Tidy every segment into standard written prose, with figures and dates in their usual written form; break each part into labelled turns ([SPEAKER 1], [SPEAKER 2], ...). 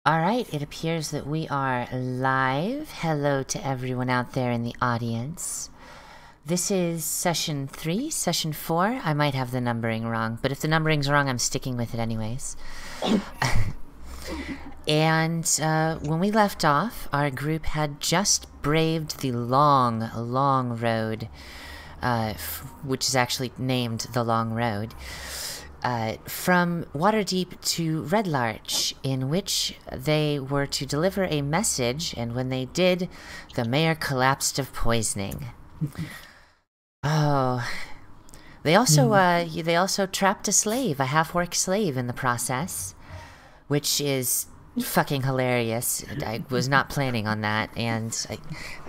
[SPEAKER 1] All right, it appears that we are live. Hello to everyone out there in the audience. This is session 3, session 4. I might have the numbering wrong, but if the numbering's wrong, I'm sticking with it anyways. And when we left off, our group had just braved the long, long road, which is actually named the Long Road, from Waterdeep to Red Larch, in which they were to deliver a message, and when they did, the mayor collapsed of poisoning. Oh. They also trapped a slave, a half-orc slave, in the process, which is fucking hilarious. I was not planning on that, and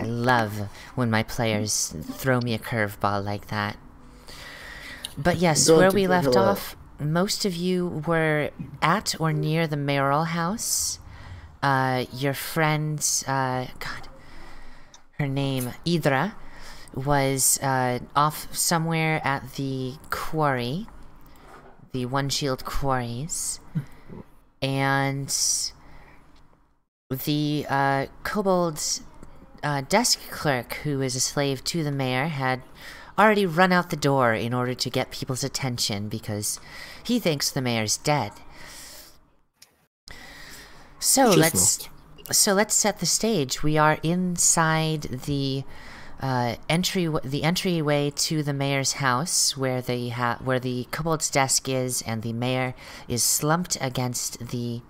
[SPEAKER 1] I love when my players throw me a curveball like that. But yes, where we left off, most of you were at or near the mayoral house. Your friend, God, her name, Idra, was off somewhere at the quarry, the One Shield quarries, and the kobold desk clerk, who is a slave to the mayor, had already run out the door in order to get people's attention because he thinks the mayor's dead. So let's set the stage. We are inside the entryway to the mayor's house, where the kobold's desk is, and the mayor is slumped against the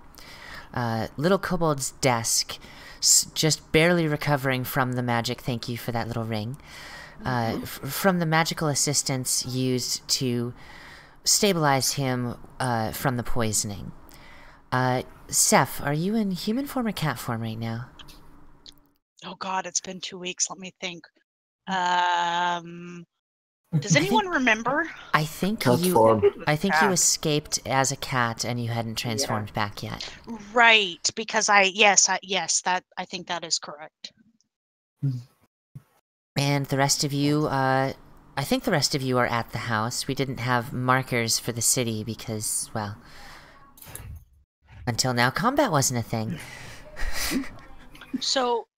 [SPEAKER 1] little kobold's desk, just barely recovering from the magic. Thank you for that little ring. From the magical assistance used to stabilize him from the poisoning. Seth, are you in human form or cat form right now?
[SPEAKER 2] Oh God, it's been 2 weeks. Let me think. Does anyone remember?
[SPEAKER 1] I think you escaped as a cat and you hadn't transformed back yet.
[SPEAKER 2] Right, because I think that is correct.
[SPEAKER 1] And the rest of you, I think the rest of you are at the house. We didn't have markers for the city because, well, until now, combat wasn't a thing.
[SPEAKER 2] So,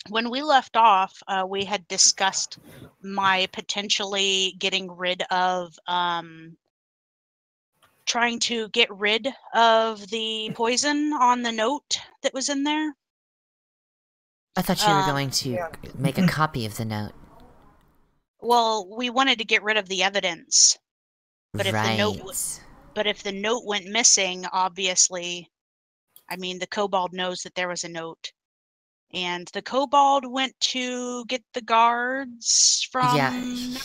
[SPEAKER 2] when we left off, we had discussed my potentially getting rid of, trying to get rid of the poison on the note that was in there.
[SPEAKER 1] I thought you were going to make a copy of the note.
[SPEAKER 2] Well, we wanted to get rid of the evidence. But if the note went missing, obviously, I mean, the kobold knows that there was a note. And the kobold went to get the guards from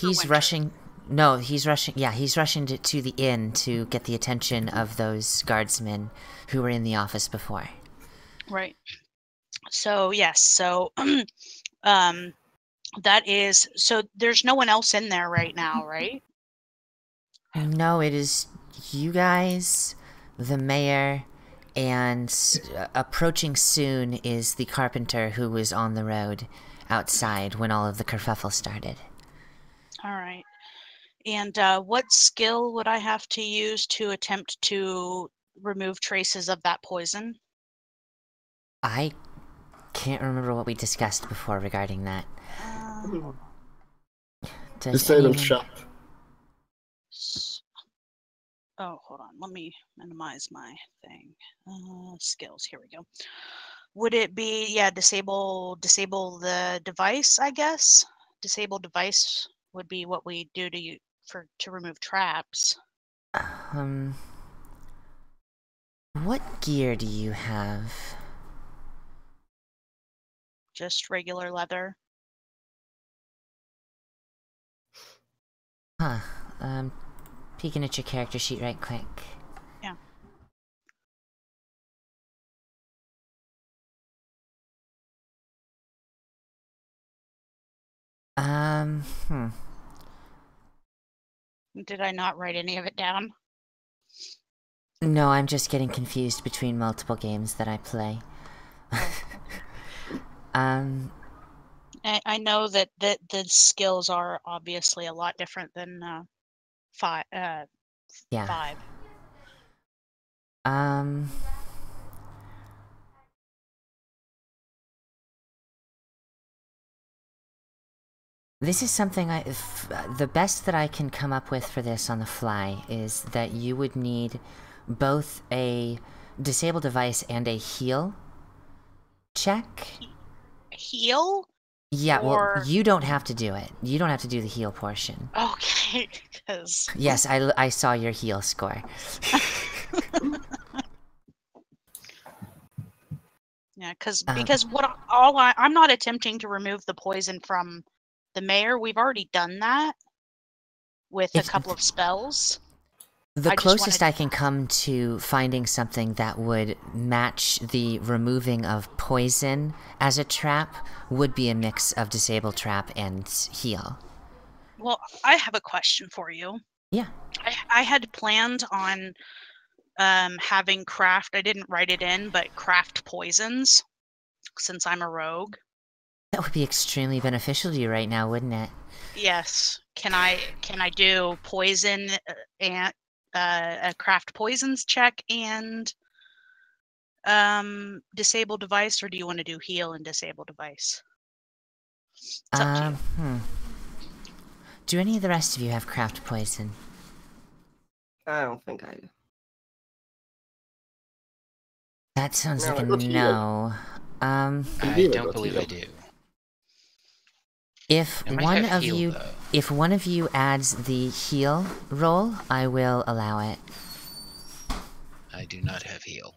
[SPEAKER 1] he's rushing. No, he's rushing. Yeah, he's rushing to the inn to get the attention of those guardsmen who were in the office before.
[SPEAKER 2] Right. So, yes. So, that is... So, there's no one else in there right now, right?
[SPEAKER 1] No, it is you guys, the mayor, and approaching soon is the carpenter who was on the road outside when all of the kerfuffle started.
[SPEAKER 2] All right. And what skill would I have to use to attempt to remove traces of that poison?
[SPEAKER 1] I can't remember what we discussed before regarding that.
[SPEAKER 3] Just say them shop.
[SPEAKER 2] Oh, hold on. Let me minimize my thing. Skills. Here we go. Would it be, disable the device, I guess? Disable device would be what we do to remove traps.
[SPEAKER 1] What gear do you have?
[SPEAKER 2] Just regular leather.
[SPEAKER 1] Huh. Peeking at your character sheet right quick.
[SPEAKER 2] Yeah. Did I not write any of it down?
[SPEAKER 1] No, I'm just getting confused between multiple games that I play.
[SPEAKER 2] I know that the skills are obviously a lot different than 5.
[SPEAKER 1] Yeah.
[SPEAKER 2] 5.
[SPEAKER 1] This is something the best that I can come up with for this on the fly is that you would need both a disable device and a heal check.
[SPEAKER 2] Heal?
[SPEAKER 1] Yeah,
[SPEAKER 2] or...
[SPEAKER 1] well, you don't have to do it. You don't have to do the heal portion.
[SPEAKER 2] Okay, because...
[SPEAKER 1] Yes, I saw your heal score.
[SPEAKER 2] Yeah, because I'm not attempting to remove the poison from the mayor. We've already done that with a couple of spells.
[SPEAKER 1] The closest I can come to finding something that would match the removing of poison as a trap would be a mix of disable trap and heal.
[SPEAKER 2] Well, I have a question for you.
[SPEAKER 1] Yeah.
[SPEAKER 2] I had planned on having craft, I didn't write it in, but craft poisons, since I'm a rogue.
[SPEAKER 1] That would be extremely beneficial to you right now, wouldn't it?
[SPEAKER 2] Yes. Can I do poison and a craft poisons check and disable device, or do you want to do heal and disable device? It's up to you.
[SPEAKER 1] Do any of the rest of you have craft poison?
[SPEAKER 3] I don't think I do.
[SPEAKER 1] That sounds like a no.
[SPEAKER 4] I don't believe I do.
[SPEAKER 1] If one of you adds the heal roll, I will allow it.
[SPEAKER 4] I do not have heal.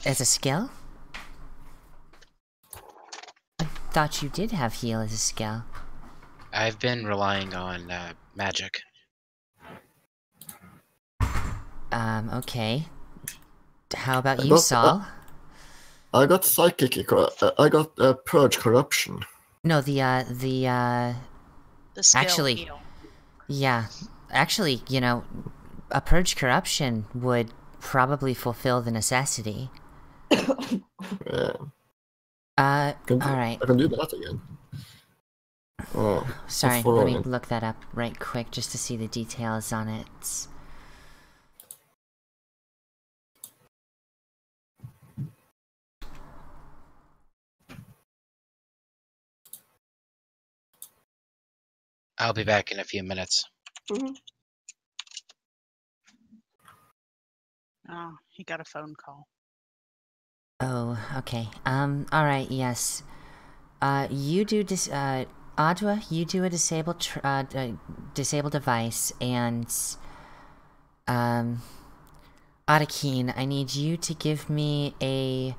[SPEAKER 1] As a skill? I thought you did have heal as a skill.
[SPEAKER 4] I've been relying on magic.
[SPEAKER 1] Okay. How about you, Saul?
[SPEAKER 5] I got psychic. I got purge corruption.
[SPEAKER 1] No, the
[SPEAKER 2] skill
[SPEAKER 1] actually,
[SPEAKER 2] heal.
[SPEAKER 1] Yeah, actually, you know, a purge corruption would probably fulfill the necessity.
[SPEAKER 5] Yeah.
[SPEAKER 1] All right.
[SPEAKER 5] I can do that again. Oh,
[SPEAKER 1] sorry. Let me look that up right quick just to see the details on it.
[SPEAKER 4] I'll be back in a few minutes.
[SPEAKER 2] Mm-hmm. Oh, he got a phone call.
[SPEAKER 1] Oh, okay. Alright, yes. You do Adwa, you do a disable device, and, Adakeen, I need you to give me a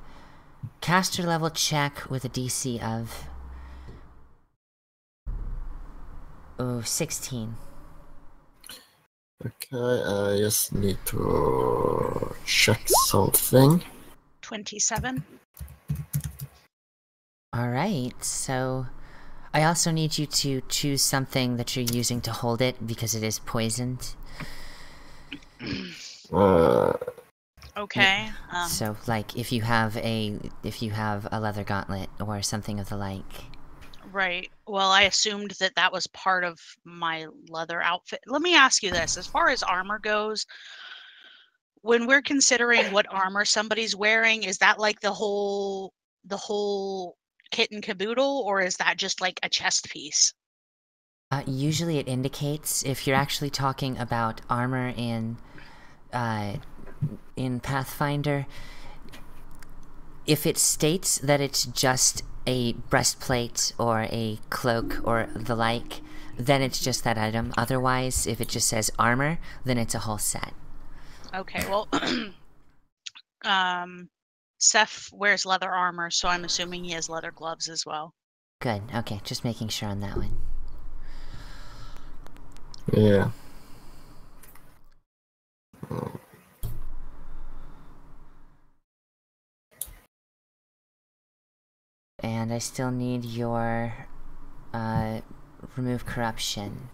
[SPEAKER 1] caster level check with a DC of... 16.
[SPEAKER 5] Okay, I just need to check something.
[SPEAKER 2] 27.
[SPEAKER 1] Alright, so... I also need you to choose something that you're using to hold it, because it is poisoned.
[SPEAKER 2] Okay.
[SPEAKER 1] So, like, if you have a leather gauntlet or something of the like.
[SPEAKER 2] Right. Well, I assumed that was part of my leather outfit. Let me ask you this: as far as armor goes, when we're considering what armor somebody's wearing, is that like the whole kit and caboodle, or is that just like a chest piece?
[SPEAKER 1] Usually it indicates if you're actually talking about armor in Pathfinder. If it states that it's just a breastplate or a cloak or the like, then it's just that item. Otherwise, if it just says armor, then it's a whole set.
[SPEAKER 2] Okay, well, Seth wears leather armor, so I'm assuming he has leather gloves as well.
[SPEAKER 1] Good, okay, just making sure on that one.
[SPEAKER 5] Yeah.
[SPEAKER 1] And I still need your remove corruption.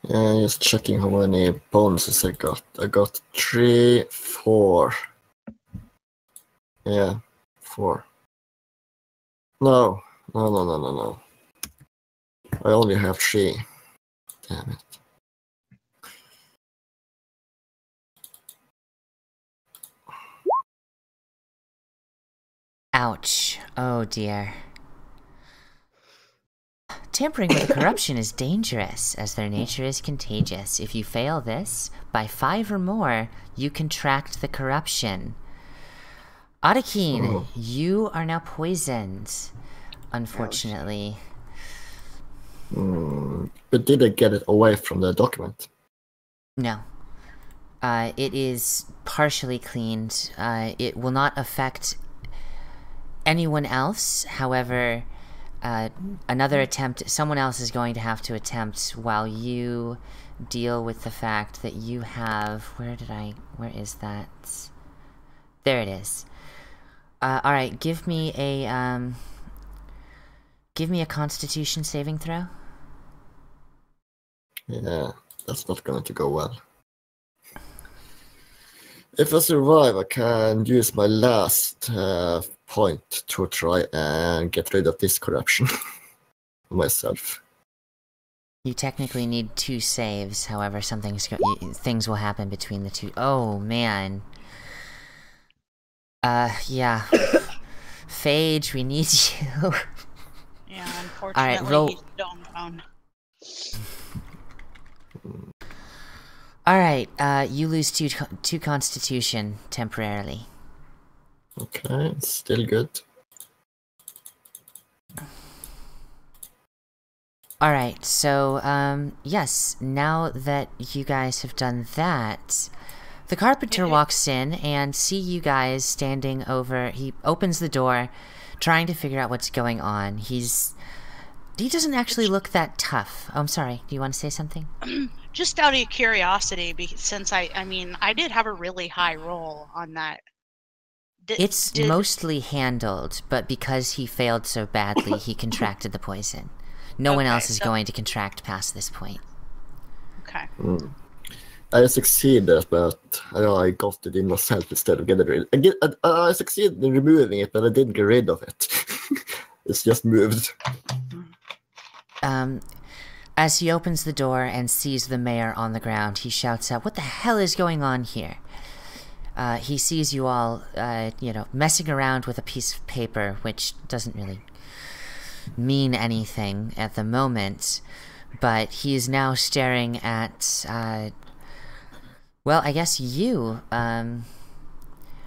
[SPEAKER 5] Yeah, just checking how many bonuses I got. I got 3, 4. Yeah, 4. No. I only have 3. Damn it.
[SPEAKER 1] Ouch. Oh dear. Tampering with a corruption is dangerous, as their nature is contagious. If you fail this, by 5 or more, you contract the corruption. Arakeen, you are now poisoned, unfortunately.
[SPEAKER 5] But did I get it away from the document?
[SPEAKER 1] No. It is partially cleaned. It will not affect anyone else. However, another attempt, someone else is going to have to attempt while you deal with the fact that you have, where is that? There it is. Alright, give me a Constitution saving throw.
[SPEAKER 5] Yeah, that's not going to go well. If I survive, I can use my last point to try and get rid of this corruption myself.
[SPEAKER 1] You technically need 2 saves, however, things will happen between the 2. Oh, man. Yeah. Phage, we need you.
[SPEAKER 2] Yeah, unfortunately,
[SPEAKER 1] roll.
[SPEAKER 2] he's down.
[SPEAKER 1] Alright, you lose 2 Constitution temporarily.
[SPEAKER 5] Okay, still good.
[SPEAKER 1] Alright, so, yes, now that you guys have done that, the carpenter walks in and see you guys standing over. He opens the door, trying to figure out what's going on. He doesn't actually look that tough. Oh, I'm sorry, do you want to say something?
[SPEAKER 2] Just out of curiosity, since I did have a really high roll on that.
[SPEAKER 1] It's mostly handled, but because he failed so badly, he contracted the poison. No one else is going to contract past this point.
[SPEAKER 2] Okay.
[SPEAKER 5] I succeeded, but I got it in myself instead of getting rid of it. I succeeded in removing it, but I didn't get rid of it. It's just moved.
[SPEAKER 1] As he opens the door and sees the mayor on the ground, he shouts out, "What the hell is going on here?" He sees you all, messing around with a piece of paper, which doesn't really mean anything at the moment, but he is now staring at, well, I guess you,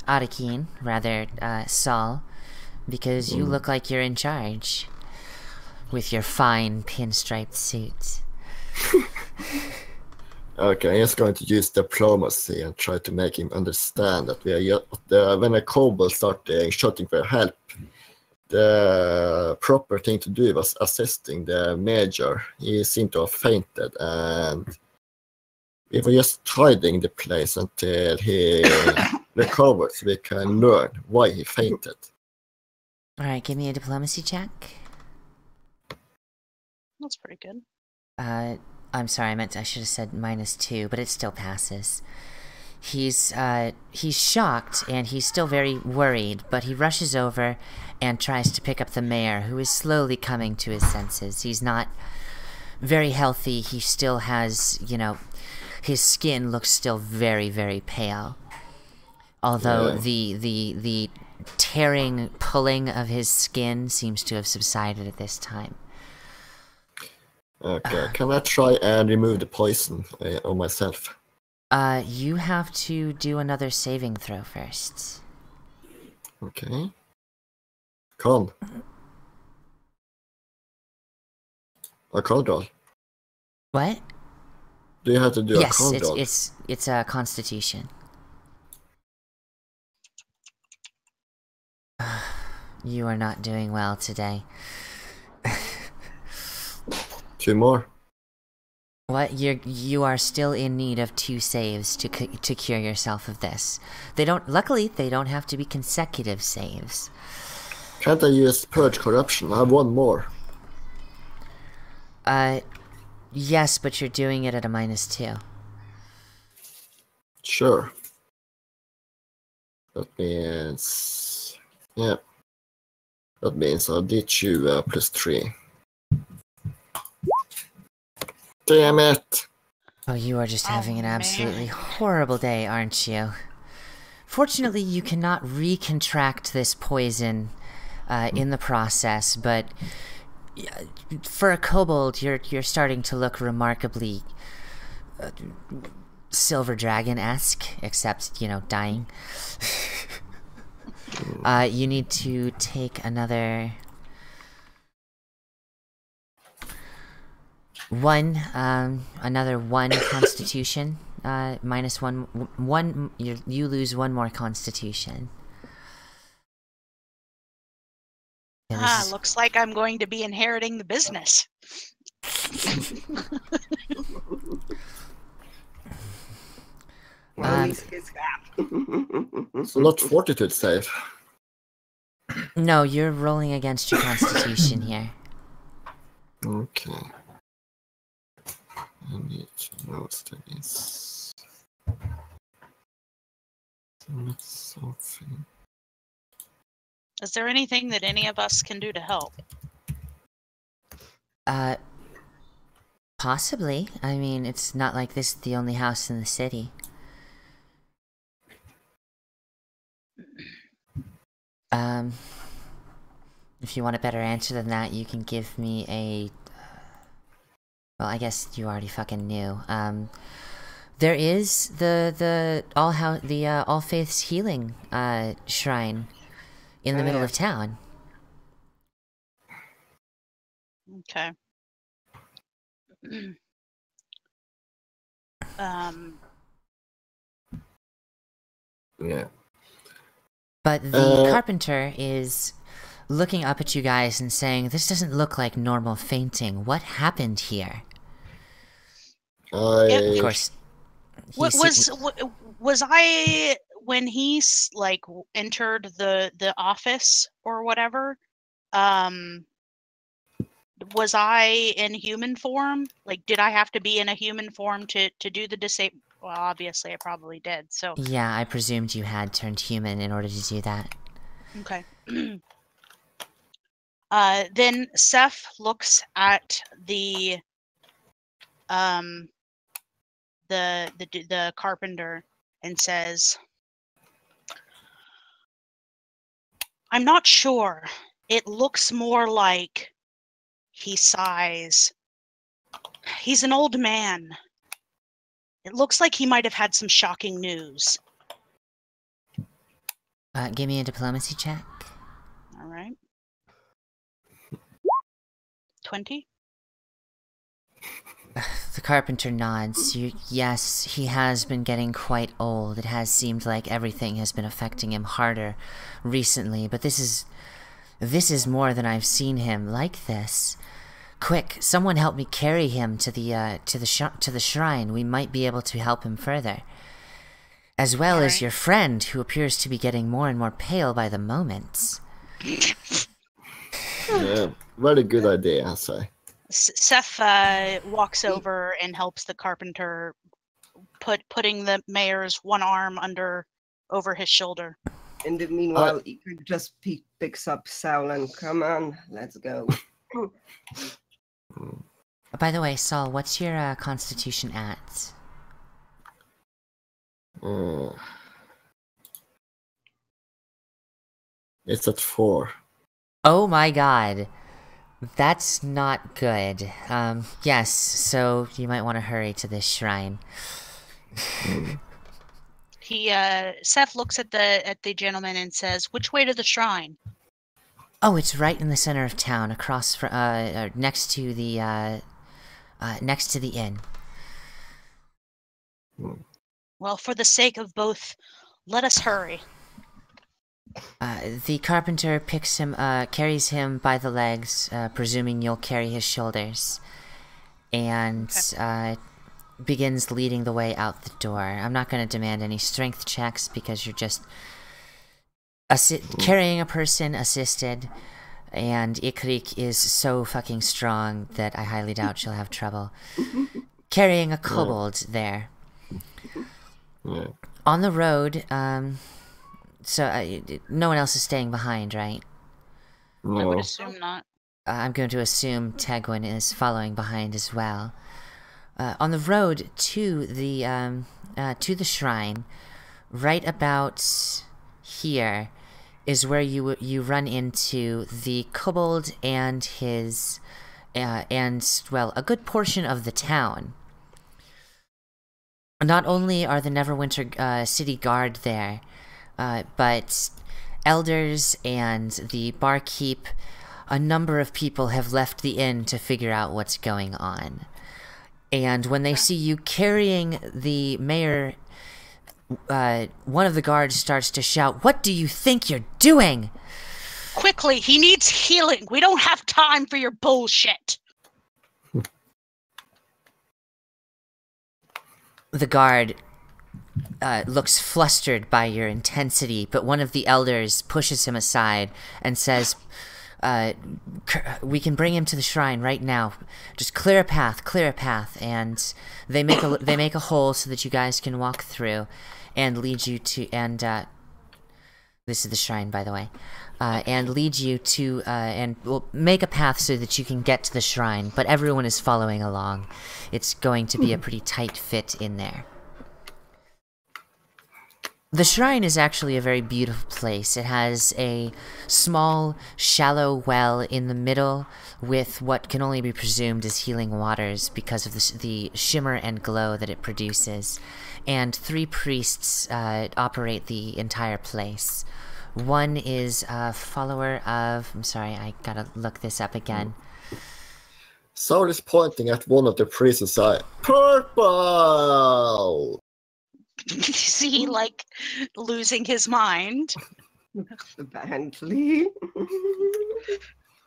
[SPEAKER 1] Arakeen, rather, Saul, because you look like you're in charge. With your fine pinstriped suit.
[SPEAKER 5] Okay, I'm just going to use diplomacy and try to make him understand that when a kobold started shouting for help, the proper thing to do was assisting the major. He seemed to have fainted, and we were just hiding the place until he recovered so we can learn why he fainted.
[SPEAKER 1] Alright, give me a diplomacy check.
[SPEAKER 2] That's pretty good.
[SPEAKER 1] I'm sorry, I should have said -2, but it still passes. He's shocked, and he's still very worried, but he rushes over and tries to pick up the mayor, who is slowly coming to his senses. He's not very healthy. He still has, his skin looks still very, very pale. Although the tearing, pulling of his skin seems to have subsided at this time.
[SPEAKER 5] Okay, can I try and remove the poison on myself?
[SPEAKER 1] You have to do another saving throw first.
[SPEAKER 5] Okay. Con. A con roll?
[SPEAKER 1] What?
[SPEAKER 5] Do you have to do a con roll?
[SPEAKER 1] Yes, it's a Constitution. You are not doing well today.
[SPEAKER 5] 2 more.
[SPEAKER 1] What? You are still in need of 2 saves to cure yourself of this. Luckily, they don't have to be consecutive saves.
[SPEAKER 5] Can't I use Purge Corruption? I have 1 more.
[SPEAKER 1] Yes, but you're doing it at a -2.
[SPEAKER 5] Sure. That means... yeah. That means I'll D2 +3. Damn it!
[SPEAKER 1] Oh, you are just having an absolutely horrible day, aren't you? Fortunately, you cannot recontract this poison in the process, but for a kobold, you're starting to look remarkably Silver Dragon-esque, except, you know, dying. You need to take another one Constitution. Minus one. You lose one more Constitution. Yeah,
[SPEAKER 2] looks like I'm going to be inheriting the business.
[SPEAKER 3] Well, he's cat.
[SPEAKER 5] So not fortitude save.
[SPEAKER 1] No, you're rolling against your Constitution here.
[SPEAKER 5] Okay. I need to know what that is. Something.
[SPEAKER 2] Is there anything that any of us can do to help?
[SPEAKER 1] Possibly. I mean, it's not like this is the only house in the city. If you want a better answer than that, you can give me a... well, I guess you already fucking knew. There is the All Faiths healing shrine in the middle of town.
[SPEAKER 2] Okay.
[SPEAKER 5] Yeah.
[SPEAKER 1] But the carpenter is looking up at you guys and saying, "This doesn't look like normal fainting. What happened here?" Of course.
[SPEAKER 2] Was I, when he like entered the office or whatever? Was I in human form? Like, did I have to be in a human form to do the disable? Well, obviously, I probably did. So
[SPEAKER 1] yeah, I presumed you had turned human in order to do that.
[SPEAKER 2] Okay. Then Seth looks at the carpenter and says, "I'm not sure. It looks more like," he sighs, "he's an old man. It looks like he might have had some shocking news."
[SPEAKER 1] Give me a diplomacy check.
[SPEAKER 2] All right. 20.
[SPEAKER 1] The carpenter nods. Yes, he has been getting quite old. It has seemed like everything has been affecting him harder recently, but this is more than I've seen him like this. Quick, someone help me carry him to the shrine. We might be able to help him further. As well as your friend, who appears to be getting more and more pale by the moment.
[SPEAKER 5] Yeah, very good idea, I say.
[SPEAKER 2] Seth walks over and helps the carpenter, putting the mayor's one arm over his shoulder.
[SPEAKER 3] In the meanwhile, he just picks up Saul and come on, let's go.
[SPEAKER 1] By the way, Saul, what's your constitution at?
[SPEAKER 5] It's at 4.
[SPEAKER 1] Oh my god. That's not good. Yes, so you might want to hurry to this shrine.
[SPEAKER 2] Seth looks at the gentleman and says, "Which way to the shrine?"
[SPEAKER 1] Oh, it's right in the center of town, across from, next to the inn.
[SPEAKER 2] Well, for the sake of both, let us hurry.
[SPEAKER 1] The carpenter carries him by the legs, presuming you'll carry his shoulders, and begins leading the way out the door. I'm not going to demand any strength checks because you're just carrying a person assisted, and Ikrik is so fucking strong that I highly doubt she'll have trouble carrying a kobold there.
[SPEAKER 5] Yeah.
[SPEAKER 1] On the road, so no one else is staying behind, right?
[SPEAKER 5] No.
[SPEAKER 2] I would assume not.
[SPEAKER 1] I'm going to assume Tegwin is following behind as well. On the road to the shrine, right about here is where you run into the kobold and his well, a good portion of the town. Not only are the Neverwinter city guard there, but elders and the barkeep, a number of people have left the inn to figure out what's going on. And when they see you carrying the mayor, one of the guards starts to shout, "What do you think you're doing?"
[SPEAKER 2] Quickly, he needs healing. We don't have time for your bullshit.
[SPEAKER 1] The guard looks flustered by your intensity, but one of the elders pushes him aside and says, "We can bring him to the shrine right now. Just clear a path," and they make a hole so that you guys can walk through and lead you to, and this is the shrine, by the way, and lead you to, and we'll make a path so that you can get to the shrine, but everyone is following along. It's going to be a pretty tight fit in there. The shrine is actually a very beautiful place. It has a small, shallow well in the middle with what can only be presumed as healing waters because of the shimmer and glow that it produces. And 3 priests operate the entire place. One is a follower of... I'm sorry, I gotta look this up again.
[SPEAKER 5] Saul is pointing at one of the priests and saying, "Purple!"
[SPEAKER 2] Is he, like, losing his mind?
[SPEAKER 3] Bentley.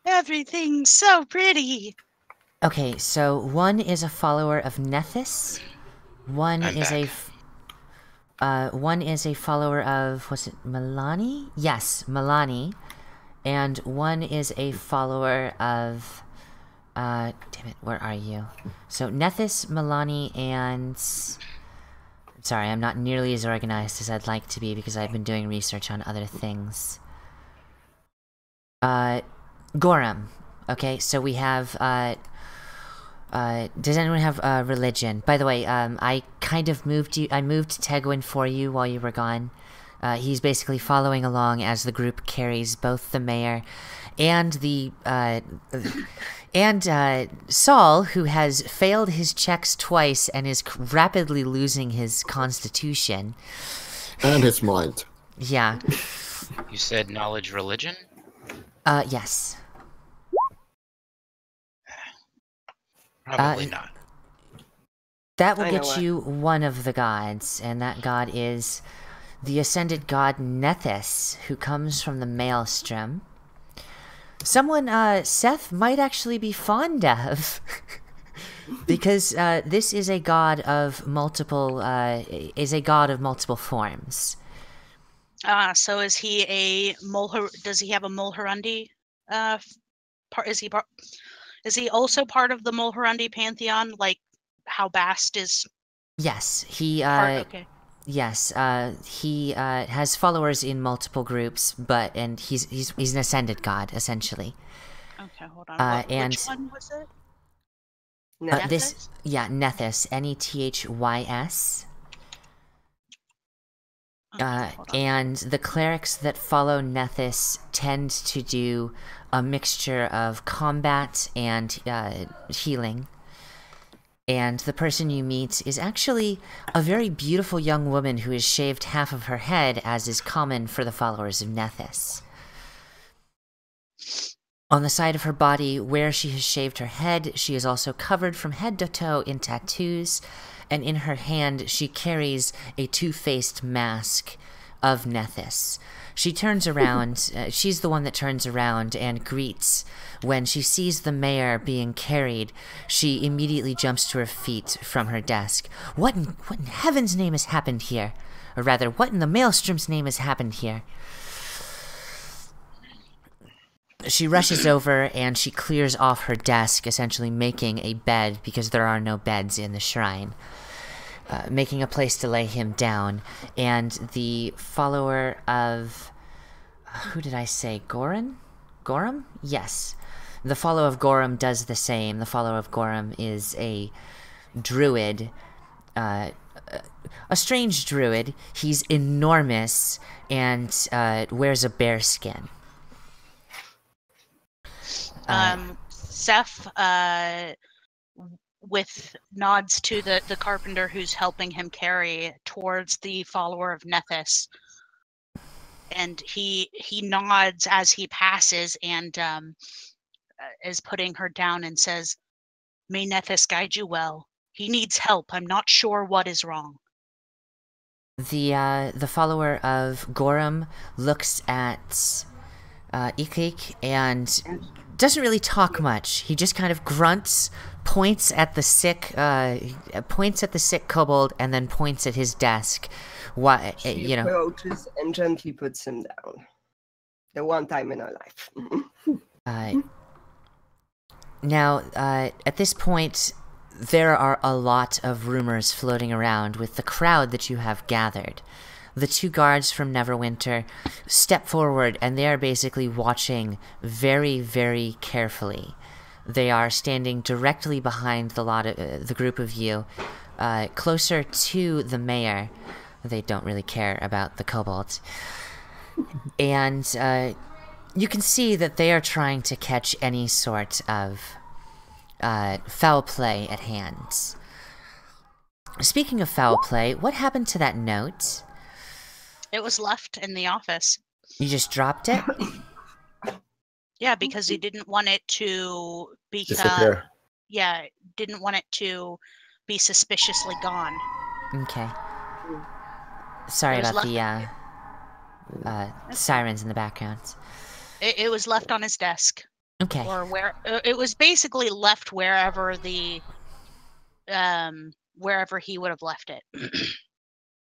[SPEAKER 2] Everything's so pretty.
[SPEAKER 1] Okay, so one is a follower of Nethys. One is a follower of, was it Milani? Yes, Milani. And one is a follower of, damn it, where are you? So Nethys, Milani, and... Sorry, I'm not nearly as organized as I'd like to be because I've been doing research on other things. Gorham. Okay, so we have, does anyone have religion? By the way, I kind of moved Tegwin for you while you were gone. He's basically following along as the group carries both the mayor and the Saul, who has failed his checks twice and is rapidly losing his constitution.
[SPEAKER 5] And his mind.
[SPEAKER 1] Yeah.
[SPEAKER 4] You said knowledge religion?
[SPEAKER 1] Yes.
[SPEAKER 4] Probably not.
[SPEAKER 1] That will get you one of the gods, and that god is the ascended god Nethys, who comes from the Maelstrom. Someone Seth might actually be fond of. Because this is a god of multiple forms.
[SPEAKER 2] So is he a does he have a Mulhorundy part? Is he also part of the Mulhorundy pantheon, like how Bast is?
[SPEAKER 1] Yes, he
[SPEAKER 2] okay.
[SPEAKER 1] Yes, he has followers in multiple groups, and he's an ascended god essentially.
[SPEAKER 2] Okay, hold on. Which one was it?
[SPEAKER 1] Nethys, Nethys. And the clerics that follow Nethys tend to do a mixture of combat and healing. And the person you meet is actually a very beautiful young woman who has shaved half of her head, as is common for the followers of Nethys. On the side of her body, where she has shaved her head, she is also covered from head to toe in tattoos, and in her hand she carries a two-faced mask of Nethys. She turns around, she's the one that turns around and greets. When she sees the mayor being carried, she immediately jumps to her feet from her desk. What in heaven's name has happened here? Or rather, what in the Maelstrom's name has happened here? She rushes over and she clears off her desk, essentially making a bed, because there are no beds in the shrine. Making a place to lay him down, and the follower of... who did I say? Gorham? Yes. The follower of Gorham does the same. The follower of Gorham is a druid a strange druid. He's enormous and wears a bear skin.
[SPEAKER 2] Seth with nods to the carpenter who's helping him carry towards the follower of Nethys, and he nods as he passes and is putting her down and says, "May Nethys guide you well. He needs help. I'm not sure what is wrong."
[SPEAKER 1] The follower of Gorham looks at Ikik and doesn't really talk much. He just kind of grunts, points at the sick kobold, and then points at his desk.
[SPEAKER 3] She approaches and gently puts him down. The one time in her life.
[SPEAKER 1] Now, at this point, there are a lot of rumors floating around with the crowd that you have gathered. The two guards from Neverwinter step forward, and they are basically watching very, very carefully. They are standing directly behind the group of you, closer to the mayor. They don't really care about the kobolds. And you can see that they are trying to catch any sort of foul play at hand. Speaking of foul play, what happened to that note?
[SPEAKER 2] It was left in the office.
[SPEAKER 1] You just dropped it?
[SPEAKER 2] Yeah, because he didn't want it to
[SPEAKER 5] Disappear.
[SPEAKER 2] Didn't want it to be suspiciously gone.
[SPEAKER 1] Okay. Sorry about the sirens in the background.
[SPEAKER 2] It was left on his desk.
[SPEAKER 1] Okay.
[SPEAKER 2] Or it was basically left wherever wherever he would have left it.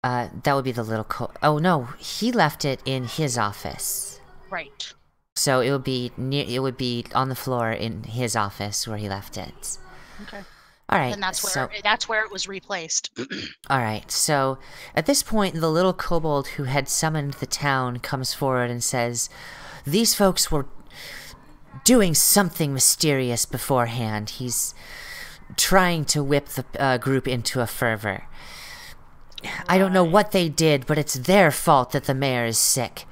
[SPEAKER 1] That would be the little oh no, he left it in his office.
[SPEAKER 2] Right.
[SPEAKER 1] So it would be on the floor in his office where he left it.
[SPEAKER 2] Okay.
[SPEAKER 1] All right.
[SPEAKER 2] And that's where it was replaced.
[SPEAKER 1] All right. So at this point, the little kobold who had summoned the town comes forward and says, "These folks were doing something mysterious beforehand. He's trying to whip the group into a fervor. I don't know what they did, but it's their fault that the mayor is sick."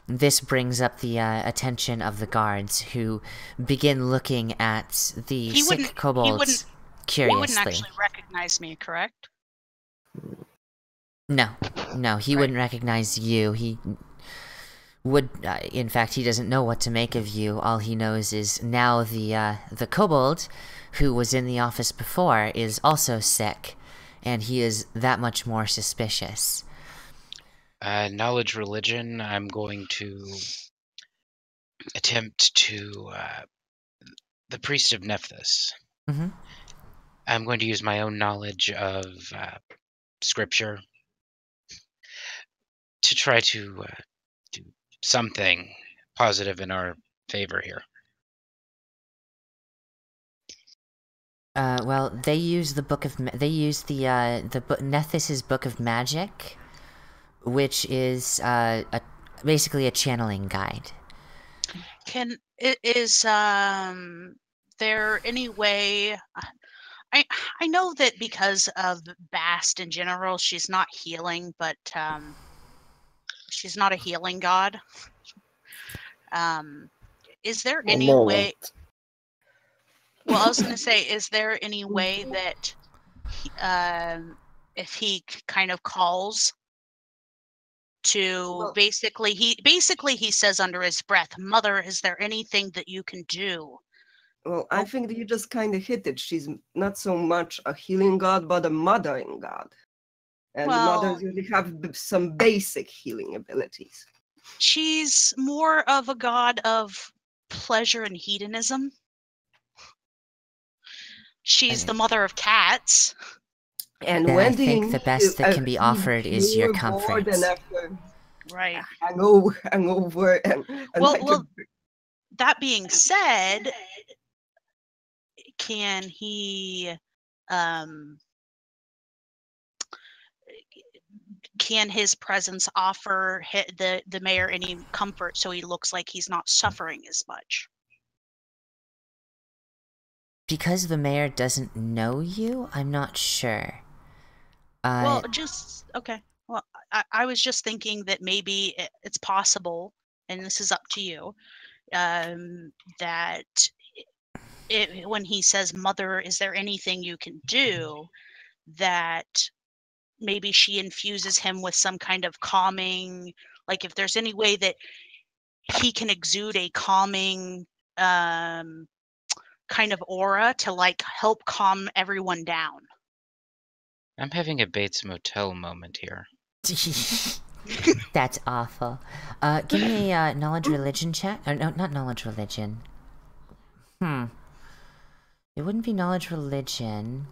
[SPEAKER 1] This brings up the attention of the guards, who begin looking at the sick kobolds curiously.
[SPEAKER 2] He wouldn't actually recognize me, correct?
[SPEAKER 1] No, he wouldn't recognize you. He would, in fact, he doesn't know what to make of you. All he knows is now the kobold, who was in the office before, is also sick, and he is that much more suspicious.
[SPEAKER 4] Knowledge religion, I'm going to attempt to the priest of Nephthys.
[SPEAKER 1] Mm-hmm.
[SPEAKER 4] I'm going to use my own knowledge of scripture to try to do something positive in our favor here.
[SPEAKER 1] Well, they use the Nethys' Book of Magic, which is basically a channeling guide.
[SPEAKER 2] Is there any way? I know that because of Bast in general, she's not healing, but she's not a healing god. Is there any way? Well, I was going to say, is there any way that if he kind of calls to basically he says under his breath, "Mother, is there anything that you can do?"
[SPEAKER 3] Well, I think that you just kind of hit it. She's not so much a healing god, but a mothering god. And mothers usually have some basic healing abilities.
[SPEAKER 2] She's more of a god of pleasure and hedonism. She's the mother of cats.
[SPEAKER 3] And
[SPEAKER 1] then
[SPEAKER 3] when
[SPEAKER 1] I think the best that can be offered is your comfort.
[SPEAKER 2] Right.
[SPEAKER 3] Hangover and
[SPEAKER 2] well, that being said, can he can his presence offer the mayor any comfort so he looks like he's not suffering as much?
[SPEAKER 1] Because the mayor doesn't know you, I'm not sure.
[SPEAKER 2] Well, just okay. Well, I was just thinking that maybe it's possible, and this is up to you, that when he says, "Mother, is there anything you can do?" that maybe she infuses him with some kind of calming, like if there's any way that he can exude a calming kind of aura to like help calm everyone down.
[SPEAKER 4] I'm having a Bates Motel moment here.
[SPEAKER 1] That's awful. Give me a knowledge religion check. Or, no, not knowledge religion. It wouldn't be knowledge religion.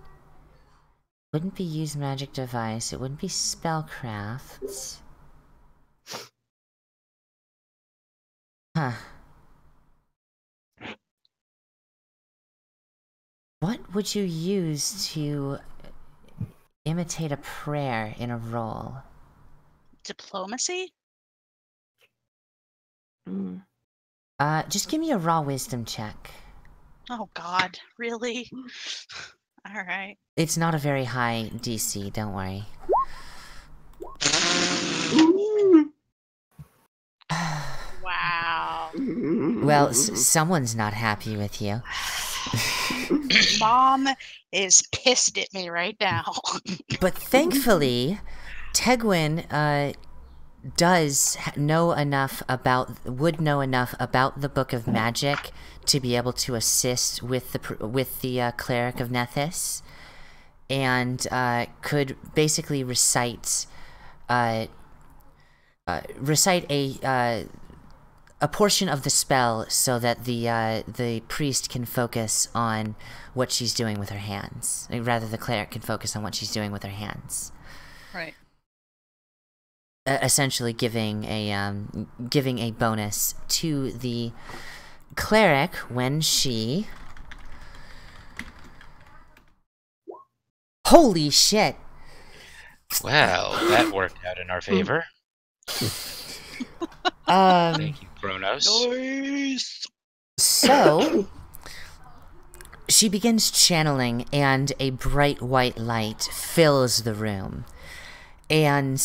[SPEAKER 1] Wouldn't be use magic device. It wouldn't be spellcrafts. Huh. What would you use to imitate a prayer in a roll?
[SPEAKER 2] Diplomacy?
[SPEAKER 1] Just give me a raw wisdom check.
[SPEAKER 2] Oh God, really? All right.
[SPEAKER 1] It's not a very high DC, don't worry.
[SPEAKER 2] Wow.
[SPEAKER 1] Well, someone's not happy with you.
[SPEAKER 2] Mom is pissed at me right now.
[SPEAKER 1] But thankfully, Tegwin would know enough about the Book of Magic to be able to assist with the cleric of Nethys, and could basically recite a portion of the spell so that the priest can focus on what she's doing with her hands. Rather, the cleric can focus on what she's doing with her hands.
[SPEAKER 2] Right.
[SPEAKER 1] Essentially giving a bonus to the cleric when she... Holy shit!
[SPEAKER 4] Well, that worked out in our favor. Thank you, Kronos.
[SPEAKER 2] Nice.
[SPEAKER 1] So, she begins channeling, and a bright white light fills the room. And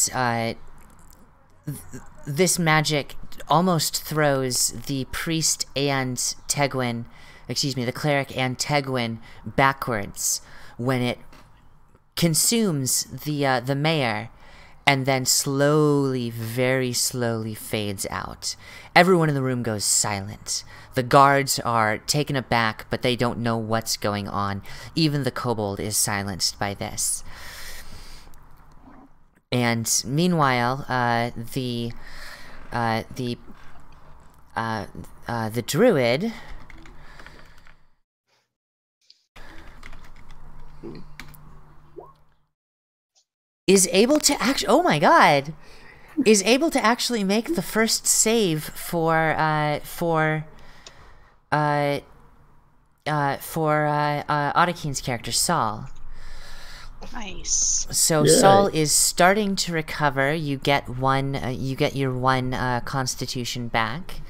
[SPEAKER 1] this magic almost throws the priest and Tegwin, the cleric and Tegwin backwards when it consumes the mayor, and then slowly, very slowly fades out. Everyone in the room goes silent. The guards are taken aback, but they don't know what's going on. Even the kobold is silenced by this. And meanwhile, the druid is able to actually make the first save for Otakine's character Saul.
[SPEAKER 2] Nice.
[SPEAKER 1] So
[SPEAKER 5] Yay.
[SPEAKER 1] Saul is starting to recover. You get your one Constitution back.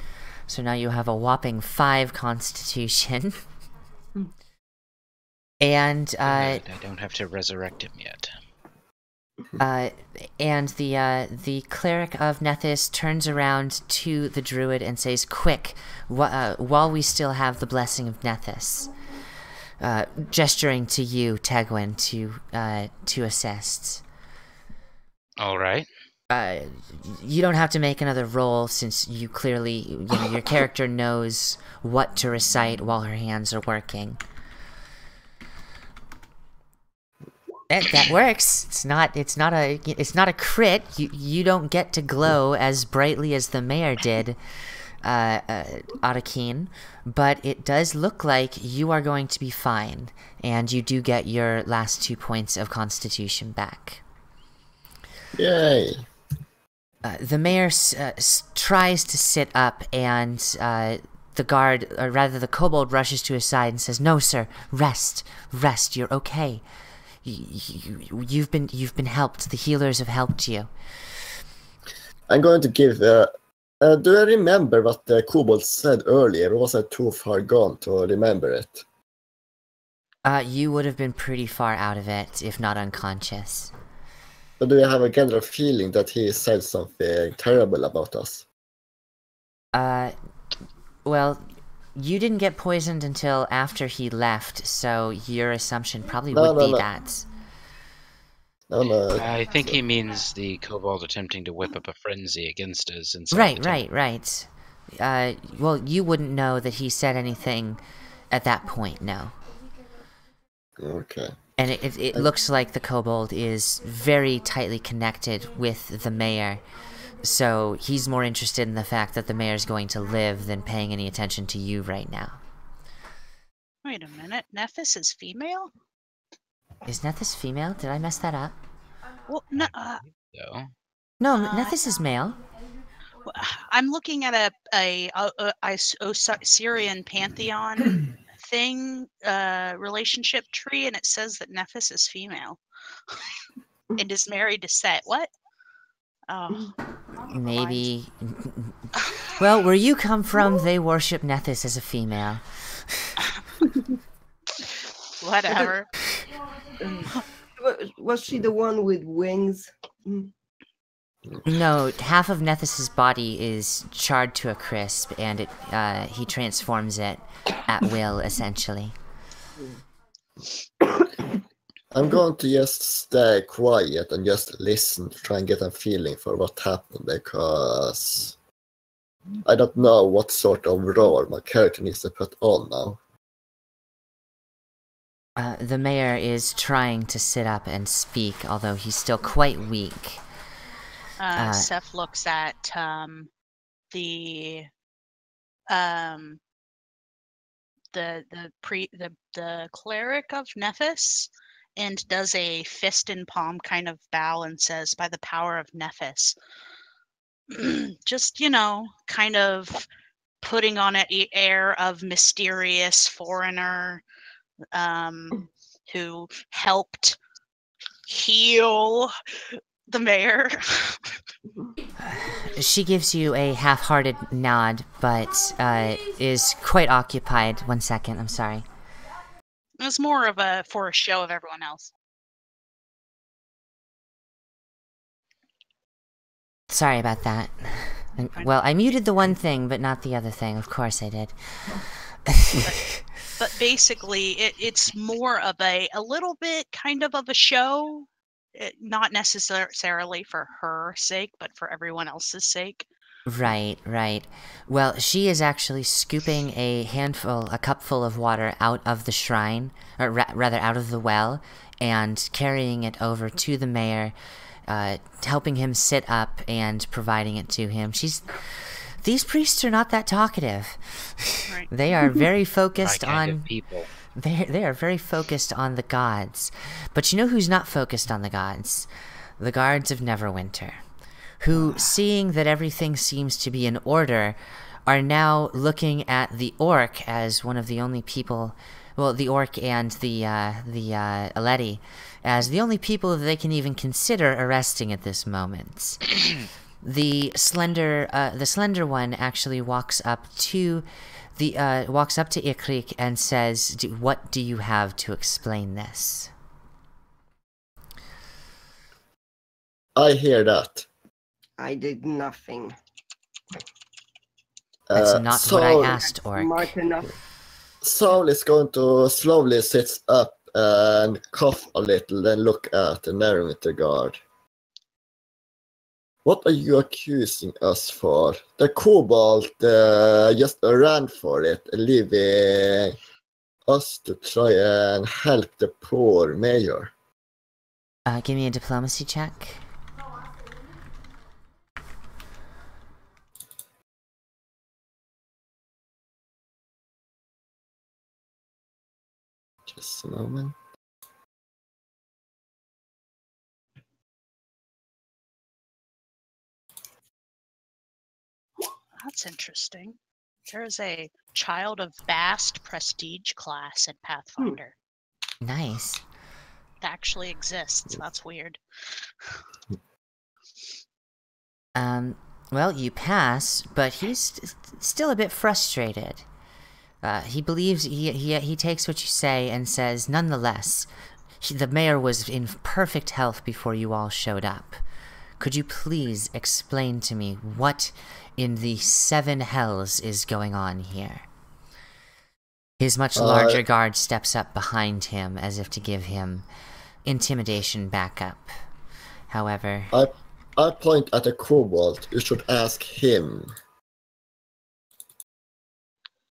[SPEAKER 1] So now you have a whopping 5 Constitution. And
[SPEAKER 4] I don't have to resurrect him yet.
[SPEAKER 1] and the cleric of Nethys turns around to the druid and says, "Quick, while we still have the blessing of Nethys," gesturing to you, Tegwin, to assist.
[SPEAKER 4] All right.
[SPEAKER 1] You don't have to make another roll, since you clearly, your character knows what to recite while her hands are working. That works. It's not a crit. You don't get to glow as brightly as the mayor did, Otakine, but it does look like you are going to be fine, and you do get your last 2 points of Constitution back.
[SPEAKER 5] Yay!
[SPEAKER 1] The mayor tries to sit up, and the guard, or rather the kobold, rushes to his side and says, "No, sir, rest. You're okay. You've been helped. The healers have helped you."
[SPEAKER 5] I'm going to give... do I remember what the kobold said earlier, or was I too far gone to remember it?
[SPEAKER 1] You would have been pretty far out of it, if not unconscious.
[SPEAKER 5] But do you have a general feeling that he said something terrible about us?
[SPEAKER 1] Well, you didn't get poisoned until after he left, so your assumption probably
[SPEAKER 5] No,
[SPEAKER 1] would
[SPEAKER 5] no,
[SPEAKER 1] be
[SPEAKER 5] no.
[SPEAKER 1] that.
[SPEAKER 5] No.
[SPEAKER 4] I think he means the kobold attempting to whip up a frenzy against us inside
[SPEAKER 1] Right,
[SPEAKER 4] the temple.
[SPEAKER 1] right. Well, you wouldn't know that he said anything at that point, no.
[SPEAKER 5] Okay.
[SPEAKER 1] And it looks like the kobold is very tightly connected with the mayor, so he's more interested in the fact that the mayor's going to live than paying any attention to you right now.
[SPEAKER 2] Wait a minute, Nephis is female?
[SPEAKER 1] Is Nethys female? Did I mess that up?
[SPEAKER 2] Well, no,
[SPEAKER 1] No, Nethys is male.
[SPEAKER 2] I'm looking at a Syrian pantheon thing, relationship tree, and it says that Nephis is female and is married to Set. What? Oh,
[SPEAKER 1] Maybe. Well, where you come from, they worship Nethys as a female.
[SPEAKER 2] Whatever.
[SPEAKER 3] Was she the one with wings?
[SPEAKER 1] No, half of Nethys's body is charred to a crisp, and he transforms it at will, essentially.
[SPEAKER 5] I'm going to just stay quiet and just listen to try and get a feeling for what happened, because I don't know what sort of role my character needs to put on now.
[SPEAKER 1] The mayor is trying to sit up and speak, although he's still quite weak.
[SPEAKER 2] Seth looks at the cleric of Nephis and does a fist and palm kind of bow and says, "By the power of Nephis," just kind of putting on an air of mysterious foreigner who helped heal the mayor.
[SPEAKER 1] She gives you a half-hearted nod, but is quite occupied. 1 second, I'm sorry.
[SPEAKER 2] It was more of for a show of everyone else.
[SPEAKER 1] Sorry about that. Well, I muted the one thing, but not the other thing. Of course I did.
[SPEAKER 2] But basically, it's more of a little bit kind of a show. Not necessarily for her sake, but for everyone else's sake.
[SPEAKER 1] Right. Well, she is actually scooping a cupful of water out of the shrine, or rather out of the well, and carrying it over to the mayor, helping him sit up and providing it to him. These priests are not that talkative.
[SPEAKER 2] Right.
[SPEAKER 1] They are very focused on
[SPEAKER 4] people.
[SPEAKER 1] They are very focused on the gods. But you know who's not focused on the gods? The guards of Neverwinter, who, seeing that everything seems to be in order, are now looking at the orc as one of the only people, well, the orc and the Aleti, as the only people that they can even consider arresting at this moment. The slender one actually walks up to Ikrik and says, "What do you have to explain this?"
[SPEAKER 5] I hear that.
[SPEAKER 3] I did nothing.
[SPEAKER 1] That's not what I asked, orc.
[SPEAKER 3] Smart enough.
[SPEAKER 5] Saul is going to slowly sit up and cough a little, then look at the Neverwinter guard. What are you accusing us for? The kobold just ran for it, leaving us to try and help the poor mayor.
[SPEAKER 1] Give me a diplomacy check.
[SPEAKER 5] Just a moment.
[SPEAKER 2] That's interesting. There's a Child of Bast prestige class in Pathfinder.
[SPEAKER 1] Nice.
[SPEAKER 2] It actually exists. That's weird.
[SPEAKER 1] Well, you pass, but he's still a bit frustrated. He believes he takes what you say and says, nonetheless, The mayor was in perfect health before you all showed up. Could you please explain to me what in the 7 hells is going on here? His much larger guard steps up behind him as if to give him intimidation backup. However...
[SPEAKER 5] I point at a kobold. You should ask him.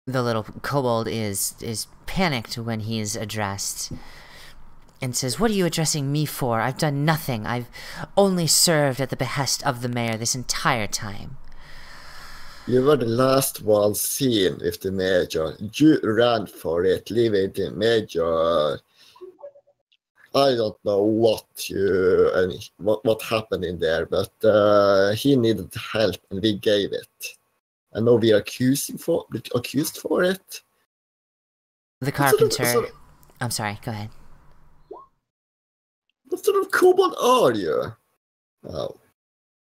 [SPEAKER 1] The little kobold is panicked when he is addressed and says, "What are you addressing me for? I've done nothing. I've only served at the behest of the mayor this entire time."
[SPEAKER 5] You were the last one seen with the major. You ran for it, leaving the major. I don't know what happened in there, but he needed help and we gave it. And now we are accused for it.
[SPEAKER 1] The carpenter... I'm sorry, go ahead.
[SPEAKER 5] What sort of kobold are you? Oh.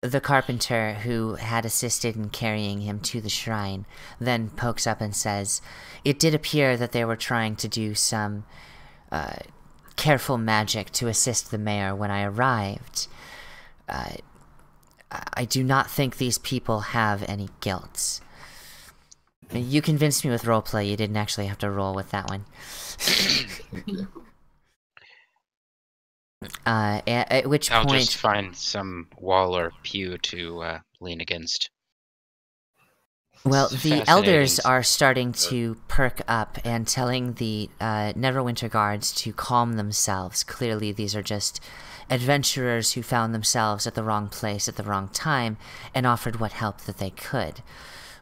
[SPEAKER 1] The carpenter, who had assisted in carrying him to the shrine, then pokes up and says, "It did appear that they were trying to do some careful magic to assist the mayor when I arrived. I do not think these people have any guilt." You convinced me with roleplay. You didn't actually have to roll with that one. At which
[SPEAKER 4] I'll
[SPEAKER 1] point...
[SPEAKER 4] just find some wall or pew to lean against.
[SPEAKER 1] Well, the elders are starting to perk up and telling the Neverwinter guards to calm themselves. Clearly, these are just adventurers who found themselves at the wrong place at the wrong time and offered what help that they could.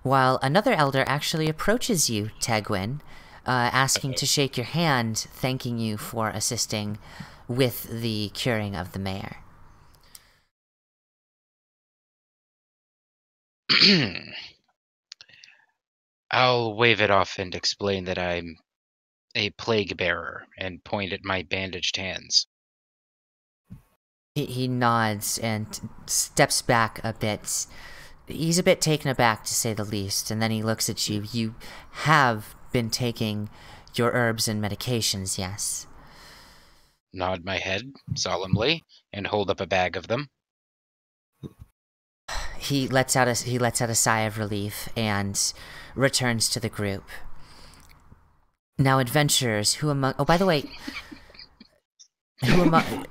[SPEAKER 1] While another elder actually approaches you, Tegwin, asking to shake your hand, thanking you for assisting with the curing of the mayor.
[SPEAKER 4] I'll wave it off and explain that I'm a plague bearer and point at my bandaged hands.
[SPEAKER 1] He nods and steps back a bit. He's a bit taken aback, to say the least, and then he looks at you. You have been taking your herbs and medications, yes?
[SPEAKER 4] Nod my head solemnly and hold up a bag of them.
[SPEAKER 1] He lets out a sigh of relief and returns to the group. Now, adventurers, who among... Oh, by the way...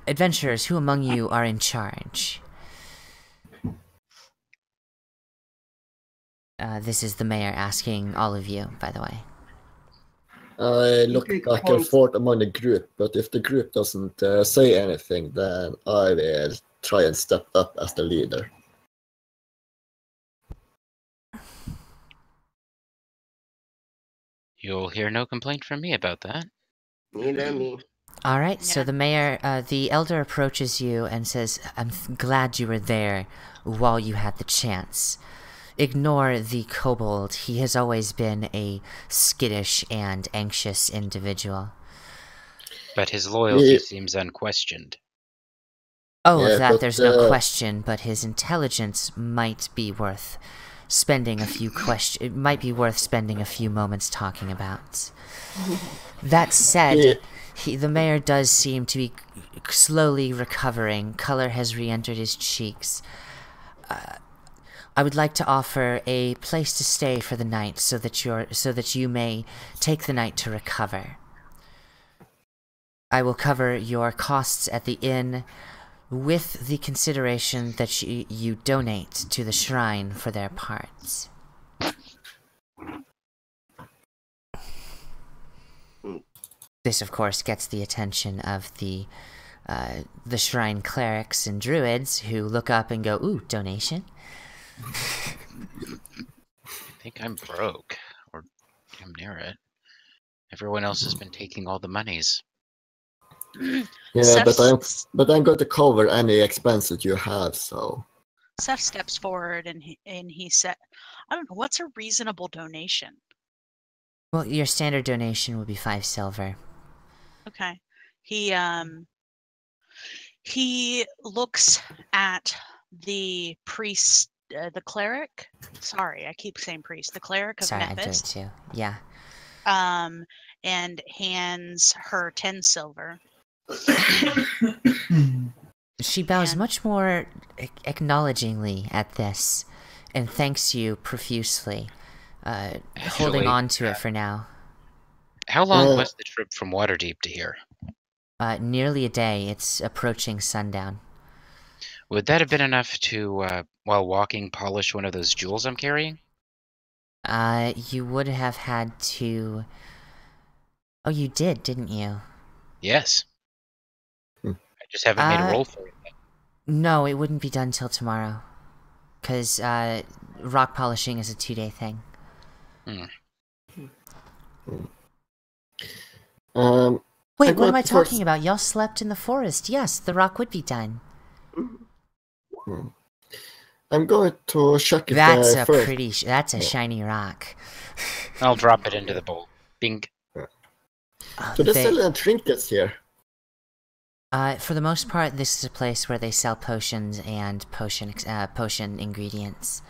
[SPEAKER 1] Adventurers, who among you are in charge? This is the mayor asking all of you, by the way.
[SPEAKER 5] I look back and forth among the group, but if the group doesn't say anything, then I will try and step up as the leader.
[SPEAKER 4] You'll hear no complaint from me about that.
[SPEAKER 3] Neither me.
[SPEAKER 1] Alright, so the mayor, the elder approaches you and says, "I'm glad you were there while you had the chance. Ignore the kobold. He has always been a skittish and anxious individual."
[SPEAKER 4] But his loyalty seems unquestioned.
[SPEAKER 1] Oh, of that there's no question, but his intelligence might be worth spending a few moments talking about. That said, the mayor does seem to be slowly recovering. Color has re-entered his cheeks. I would like to offer a place to stay for the night so that you may take the night to recover. I will cover your costs at the inn with the consideration that you donate to the shrine for their parts. This, of course, gets the attention of the shrine clerics and druids, who look up and go, "Ooh, donation."
[SPEAKER 4] I think I'm broke, or I'm near it. Everyone else has been taking all the monies.
[SPEAKER 5] Yeah, but I'm going to cover any expenses you have, so...
[SPEAKER 2] Seth steps forward and he said, "I don't know, what's a reasonable donation?"
[SPEAKER 1] Well, your standard donation would be 5 silver.
[SPEAKER 2] Okay. He looks at the priest, the cleric. Sorry, I keep saying priest. The cleric of
[SPEAKER 1] Sorry,
[SPEAKER 2] Memphis.
[SPEAKER 1] I do it too. Yeah.
[SPEAKER 2] And hands her 10 silver.
[SPEAKER 1] She bows much more acknowledgingly at this, and thanks you profusely, holding on to it for now.
[SPEAKER 4] How long was the trip from Waterdeep to here?
[SPEAKER 1] Nearly a day. It's approaching sundown.
[SPEAKER 4] Would that have been enough to, while walking, polish one of those jewels I'm carrying?
[SPEAKER 1] You would have had to... Oh, you did, didn't you?
[SPEAKER 4] Yes. I just haven't made a roll for it yet.
[SPEAKER 1] No, it wouldn't be done till tomorrow. Because, rock polishing is a 2-day thing. Wait, what am I talking about? Y'all slept in the forest. Yes, the rock would be done.
[SPEAKER 5] I'm going to check if
[SPEAKER 1] that's a
[SPEAKER 5] first...
[SPEAKER 1] pretty... that's a shiny rock.
[SPEAKER 4] I'll drop it into the bowl. Bing.
[SPEAKER 5] So there's still trinkets here?
[SPEAKER 1] For the most part, this is a place where they sell potions and potion ingredients.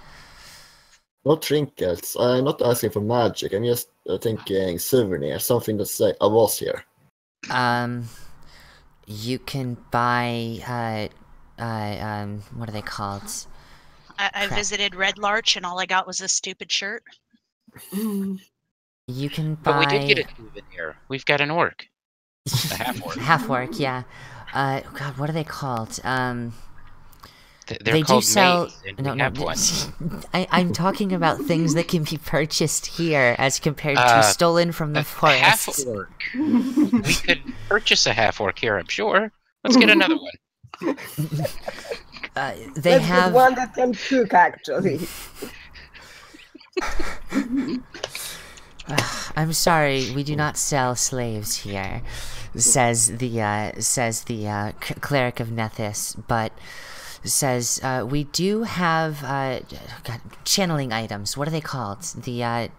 [SPEAKER 5] No trinkets. I'm not asking for magic. I'm just thinking souvenir, something that say I was here.
[SPEAKER 1] You can buy what are they called?
[SPEAKER 2] I visited Red Larch and all I got was this stupid shirt.
[SPEAKER 1] You can buy...
[SPEAKER 4] But we did get a souvenir. We've got an orc. A half-orc.
[SPEAKER 1] Half-orc, yeah. God, what are they called?
[SPEAKER 4] They're called
[SPEAKER 1] sell...
[SPEAKER 4] maize, and we have one.
[SPEAKER 1] I'm talking about things that can be purchased here as compared to stolen from the forest.
[SPEAKER 4] Half-orc. We could purchase a half-orc here, I'm sure. Let's get another one.
[SPEAKER 1] They have
[SPEAKER 3] one that can cook, actually.
[SPEAKER 1] I'm sorry, we do not sell slaves here, says the cleric of Nethys, but says we do have channeling items. What are they called? The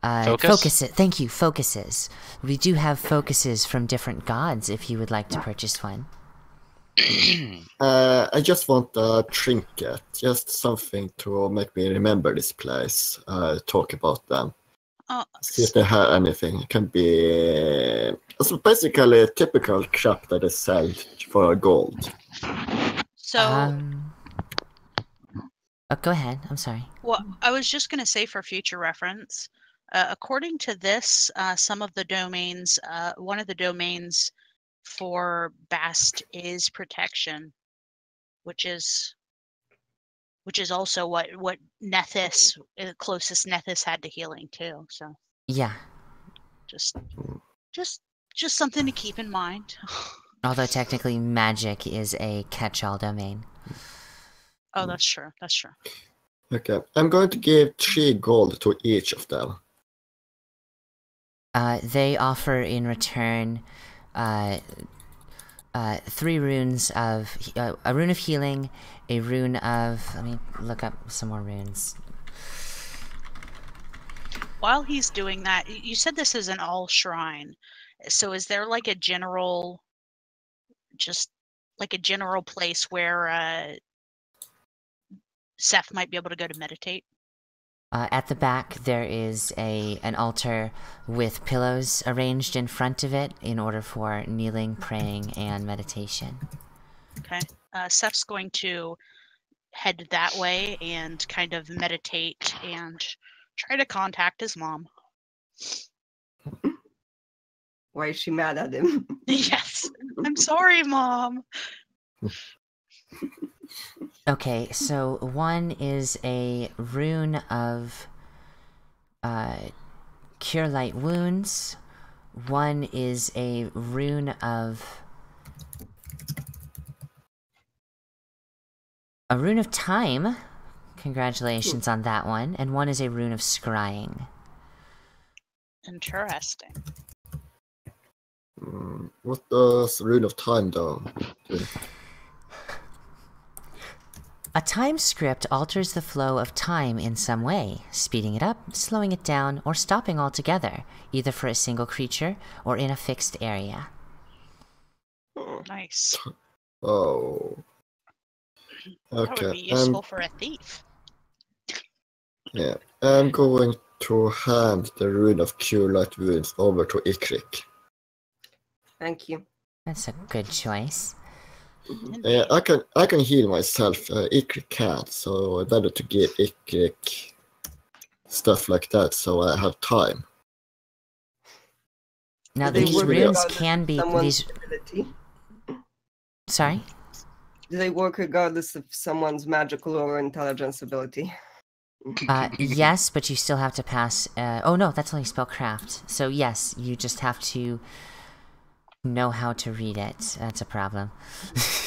[SPEAKER 1] focuses. Thank you, focuses. We do have focuses from different gods if you would like to purchase one.
[SPEAKER 5] I just want a trinket, just something to make me remember this place. Talk about them. See if they have anything. It can be it's basically typical crap that is sold for gold.
[SPEAKER 2] So,
[SPEAKER 1] go ahead. I'm sorry.
[SPEAKER 2] Well, I was just going to say for future reference, according to this, some of the domains, one of the domains for Bast is protection, which is also what Nethys, the closest Nethys had to healing too. So
[SPEAKER 1] yeah,
[SPEAKER 2] just something to keep in mind.
[SPEAKER 1] Although technically magic is a catch-all domain.
[SPEAKER 2] Oh, that's true. That's true.
[SPEAKER 5] Okay, I'm going to give 3 gold to each of them.
[SPEAKER 1] They offer in return 3 runes of a rune of healing, a rune of... Let me look up some more runes.
[SPEAKER 2] While he's doing that, you said this is an all shrine. So is there like a general, just like a general place where Seth might be able to go to meditate?
[SPEAKER 1] At the back, there is an altar with pillows arranged in front of it in order for kneeling, praying, and meditation.
[SPEAKER 2] Okay. Seth's going to head that way and kind of meditate and try to contact his mom.
[SPEAKER 3] Why is she mad at him?
[SPEAKER 2] Yes. I'm sorry, Mom.
[SPEAKER 1] Okay, so one is a rune of cure light wounds. One is a rune of time. Congratulations on that one. And one is a rune of scrying.
[SPEAKER 2] Interesting.
[SPEAKER 5] What does rune of time do?
[SPEAKER 1] A time script alters the flow of time in some way, speeding it up, slowing it down, or stopping altogether, either for a single creature or in a fixed area.
[SPEAKER 2] Nice.
[SPEAKER 5] Oh. Okay.
[SPEAKER 2] That would be useful for a thief.
[SPEAKER 5] Yeah. I'm going to hand the rune of cure light wounds over to Ikrik.
[SPEAKER 3] Thank you.
[SPEAKER 1] That's a good choice.
[SPEAKER 5] I can heal myself. Ikrik can't, so better to give Ikrik stuff like that, so I have time.
[SPEAKER 1] Now these runes can be these.
[SPEAKER 3] Ability?
[SPEAKER 1] Sorry.
[SPEAKER 3] Do they work regardless of someone's magical or intelligence ability?
[SPEAKER 1] Yes, but you still have to pass. Oh no, that's only spellcraft. So yes, you just have to know how to read it. That's a problem.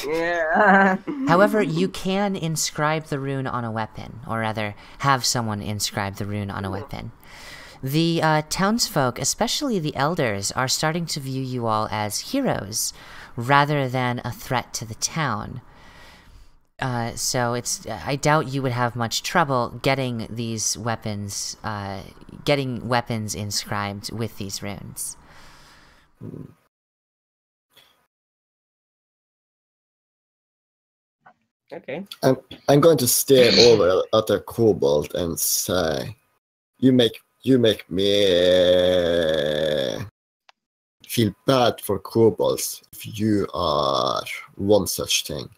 [SPEAKER 3] Yeah.
[SPEAKER 1] However, you can inscribe the rune on a weapon, or rather, have someone inscribe the rune on a weapon. The townsfolk, especially the elders, are starting to view you all as heroes, rather than a threat to the town. So I doubt you would have much trouble getting these weapons, getting weapons inscribed with these runes.
[SPEAKER 3] Okay.
[SPEAKER 5] I'm going to stare over at the kobold and say, "You make me feel bad for kobolds if you are one such thing."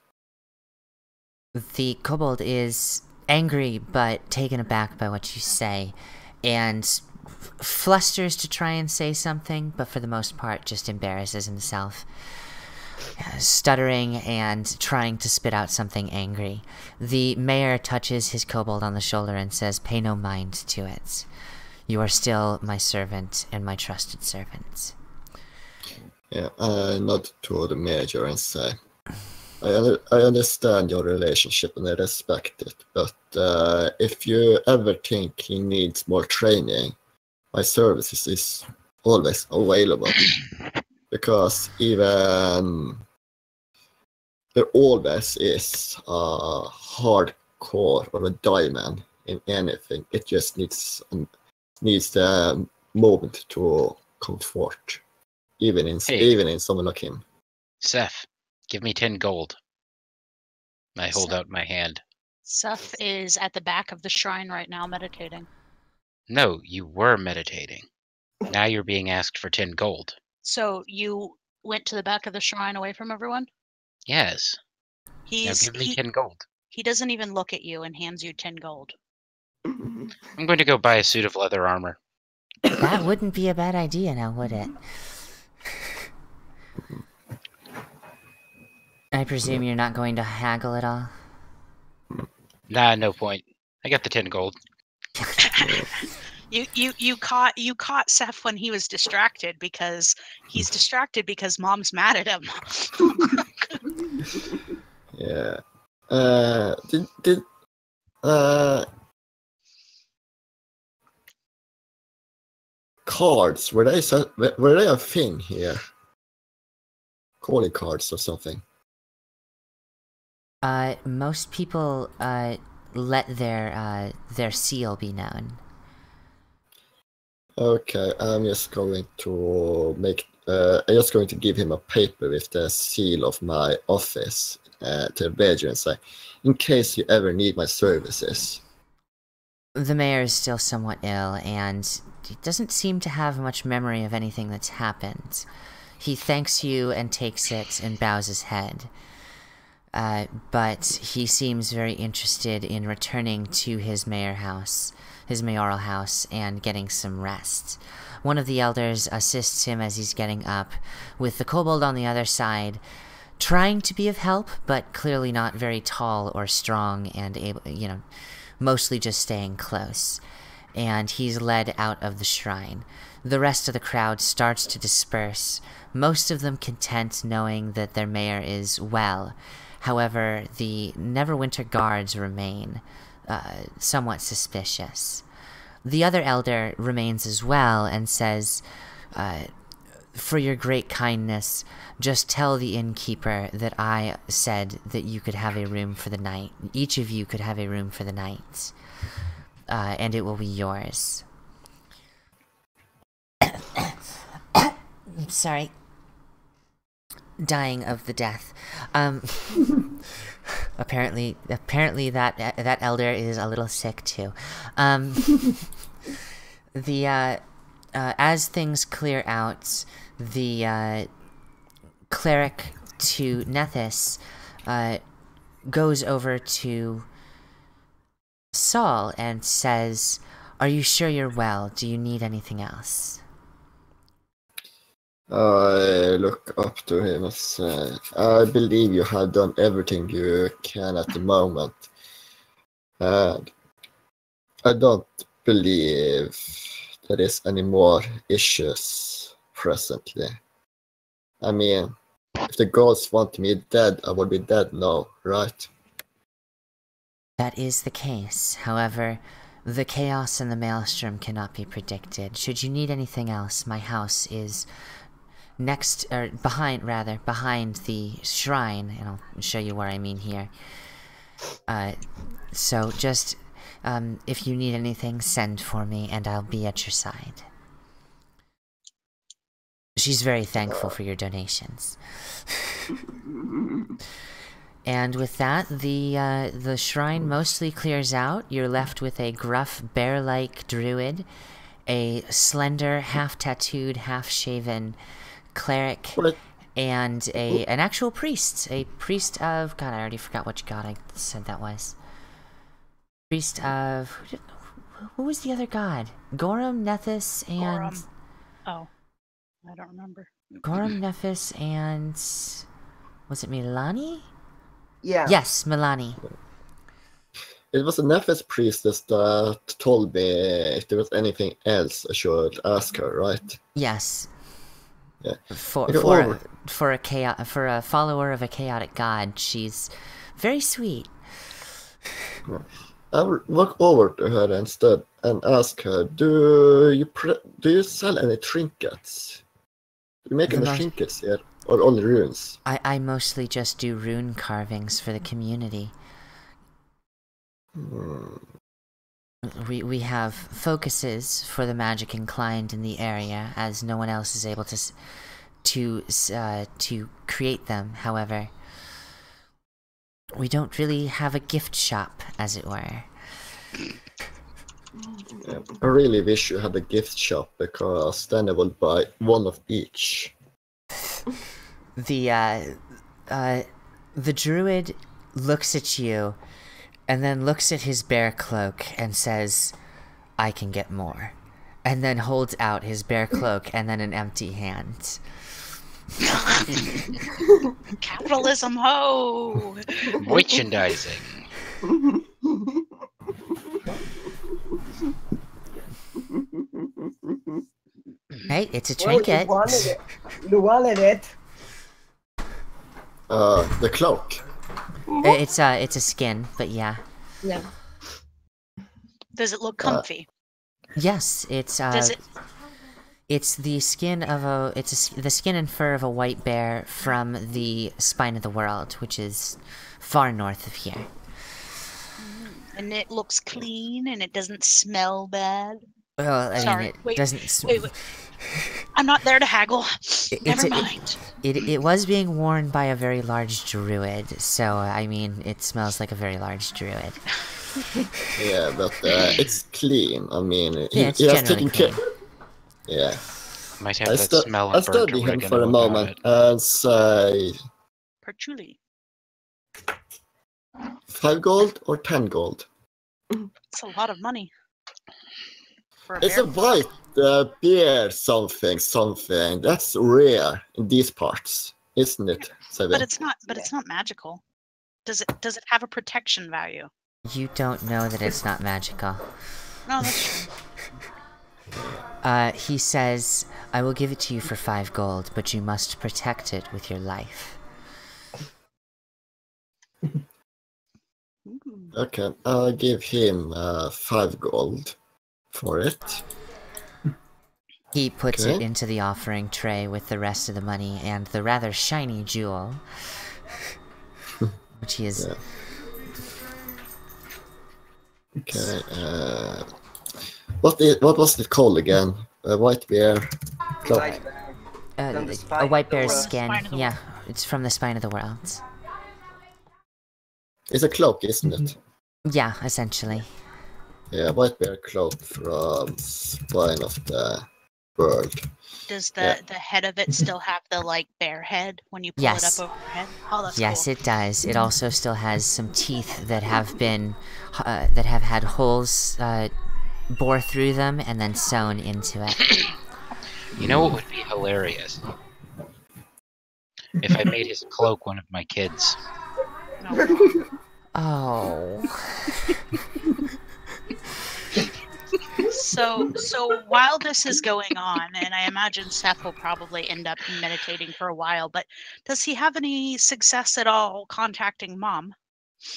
[SPEAKER 1] The kobold is angry but taken aback by what you say, and flusters to try and say something, but for the most part just embarrasses himself, stuttering and trying to spit out something angry. The mayor touches his kobold on the shoulder and says, "Pay no mind to it. You are still my servant and my trusted servant."
[SPEAKER 5] Yeah, I nod to the major and say, I understand your relationship and I respect it, but if you ever think he needs more training, my services is always available. Because even there always is a hardcore or a diamond in anything. It just needs the moment to comfort, even in someone like him.
[SPEAKER 4] Seth, give me 10 gold. I hold out my hand.
[SPEAKER 2] Seth is at the back of the shrine right now meditating.
[SPEAKER 4] No, you were meditating. Now you're being asked for 10 gold.
[SPEAKER 2] So you went to the back of the shrine away from everyone?
[SPEAKER 4] Yes. Now give me 10 gold.
[SPEAKER 2] He doesn't even look at you and hands you 10 gold.
[SPEAKER 4] I'm going to go buy a suit of leather armor.
[SPEAKER 1] That wouldn't be a bad idea now, would it? I presume you're not going to haggle at all?
[SPEAKER 4] Nah, no point. I got the 10 gold.
[SPEAKER 2] You caught Seth when he was distracted because he's distracted because Mom's mad at him.
[SPEAKER 5] Yeah. Cards, were they a thing here? Calling cards or something?
[SPEAKER 1] Most people let their seal be known.
[SPEAKER 5] Okay, I'm just going to give him a paper with the seal of my office to the badger and say, "In case you ever need my services."
[SPEAKER 1] The mayor is still somewhat ill, and he doesn't seem to have much memory of anything that's happened. He thanks you and takes it and bows his head. But he seems very interested in returning to his mayoral house, and getting some rest. One of the elders assists him as he's getting up, with the kobold on the other side, trying to be of help, but clearly not very tall or strong, and able, mostly just staying close. And he's led out of the shrine. The rest of the crowd starts to disperse, most of them content knowing that their mayor is well. However, the Neverwinter guards remain somewhat suspicious. The other elder remains as well and says, "For your great kindness, just tell the innkeeper that I said that you could have a room for the night. Each of you could have a room for the night, and it will be yours." Sorry. Dying of the death. Apparently that elder is a little sick too. As things clear out, the cleric to Nethys goes over to Saul and says, "Are you sure you're well? Do you need anything else?"
[SPEAKER 5] I look up to him and say, I believe you have done everything you can at the moment. And I don't believe there is any more issues presently. I mean, if the gods want me dead, I would be dead now, right?
[SPEAKER 1] That is the case. However, the chaos and the maelstrom cannot be predicted. Should you need anything else, my house is behind the shrine, and I'll show you where I mean here. So just, if you need anything, send for me, and I'll be at your side. She's very thankful for your donations. And with that, the shrine mostly clears out. You're left with a gruff, bear-like druid, a slender, half-tattooed, half-shaven cleric, and an actual priest. A priest of... God, I already forgot which god I said that was. Priest of... Who was the other god? Gorham, Nethys, and...
[SPEAKER 2] Gorham. Oh, I don't remember.
[SPEAKER 1] Gorham, Nethys, and... Was it Milani?
[SPEAKER 3] Yeah.
[SPEAKER 1] Yes, Milani.
[SPEAKER 5] It was a Nethys priestess that told me if there was anything else I should ask her, right?
[SPEAKER 1] Yes.
[SPEAKER 5] Yeah.
[SPEAKER 1] For a follower of a chaotic god, she's very sweet.
[SPEAKER 5] I will walk over to her instead and ask her, do you sell any trinkets? Do you make any trinkets here, or only runes?
[SPEAKER 1] I mostly just do rune carvings for the community. We have focuses for the magic inclined in the area, as no one else is able to create them. However, we don't really have a gift shop, as it were.
[SPEAKER 5] Yeah, I really wish you had a gift shop, because then I would buy one of each.
[SPEAKER 1] The druid looks at you, and then looks at his bear cloak and says, "I can get more," and then holds out his bear cloak and then an empty hand.
[SPEAKER 2] Capitalism, ho!
[SPEAKER 4] Merchandising.
[SPEAKER 1] Hey, it's a trinket.
[SPEAKER 3] Well, you wanted it.
[SPEAKER 5] The cloak.
[SPEAKER 1] It's a skin, but yeah.
[SPEAKER 3] Yeah.
[SPEAKER 2] Does it look comfy?
[SPEAKER 1] Yes, it's
[SPEAKER 2] Does it?
[SPEAKER 1] It's the skin of the skin and fur of a white bear from the spine of the world, which is far north of here.
[SPEAKER 2] And it looks clean, and it doesn't smell bad.
[SPEAKER 1] Well, I mean, it doesn't.
[SPEAKER 2] Wait. I'm not there to haggle. Never mind.
[SPEAKER 1] It was being worn by a very large druid, so I mean, it smells like a very large druid.
[SPEAKER 5] Yeah, but it's clean. I mean,
[SPEAKER 1] it's
[SPEAKER 5] he has
[SPEAKER 1] generally
[SPEAKER 5] taken care.
[SPEAKER 1] clean.
[SPEAKER 5] Yeah.
[SPEAKER 4] Might have that smell
[SPEAKER 5] I
[SPEAKER 4] of burnt
[SPEAKER 5] study him
[SPEAKER 4] oregano
[SPEAKER 5] for a
[SPEAKER 4] about
[SPEAKER 5] moment
[SPEAKER 4] it.
[SPEAKER 5] and say,
[SPEAKER 2] Patchouli.
[SPEAKER 5] 5 gold or 10 gold?
[SPEAKER 2] It's a lot of money. For
[SPEAKER 5] It's
[SPEAKER 2] bear.
[SPEAKER 5] a white beer something. That's rare in these parts, isn't it, Seven?
[SPEAKER 2] But it's not. But it's not magical. Does it have a protection value?
[SPEAKER 1] You don't know that it's not magical.
[SPEAKER 2] No, that's true.
[SPEAKER 1] He says, "I will give it to you for 5 gold, but you must protect it with your life."
[SPEAKER 5] Okay, I'll give him 5 gold for it.
[SPEAKER 1] He puts
[SPEAKER 5] Okay.
[SPEAKER 1] it into the offering tray with the rest of the money and the rather shiny jewel, which he is...
[SPEAKER 5] Yeah. Okay, what was it called again? A white bear? Cloak.
[SPEAKER 3] White bear. From the
[SPEAKER 1] a
[SPEAKER 3] spine
[SPEAKER 1] white
[SPEAKER 3] of the
[SPEAKER 1] bear's
[SPEAKER 3] world.
[SPEAKER 1] skin.
[SPEAKER 2] Spine of the
[SPEAKER 1] Yeah, it's from the spine of the world.
[SPEAKER 5] It's a cloak, isn't it?
[SPEAKER 1] Yeah, essentially.
[SPEAKER 5] Yeah, white bear cloak from spine of the world.
[SPEAKER 2] Does the head of it still have the like bear head when you pull it up over your head? Oh, that's
[SPEAKER 1] yes,
[SPEAKER 2] cool.
[SPEAKER 1] it does. It also still has some teeth that have been that have had holes bore through them and then sewn into it.
[SPEAKER 4] You know what would be hilarious? If I made his cloak one of my kids.
[SPEAKER 1] Oh.
[SPEAKER 2] So while this is going on, and I imagine Seth will probably end up meditating for a while, but does he have any success at all contacting Mom?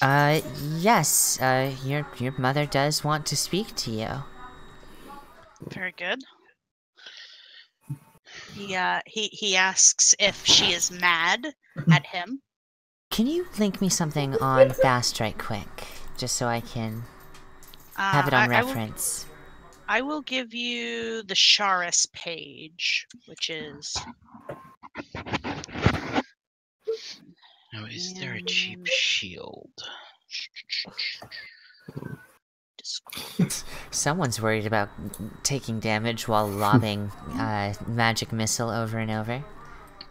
[SPEAKER 1] Yes. Your mother does want to speak to you.
[SPEAKER 2] Very good. He asks if she is mad at him.
[SPEAKER 1] Can you link me something on Fast right quick, just so I can have it on reference?
[SPEAKER 2] I will give you the Sharis page, which is...
[SPEAKER 4] Now, is there a cheap shield?
[SPEAKER 1] Someone's worried about taking damage while lobbing magic missile over and over.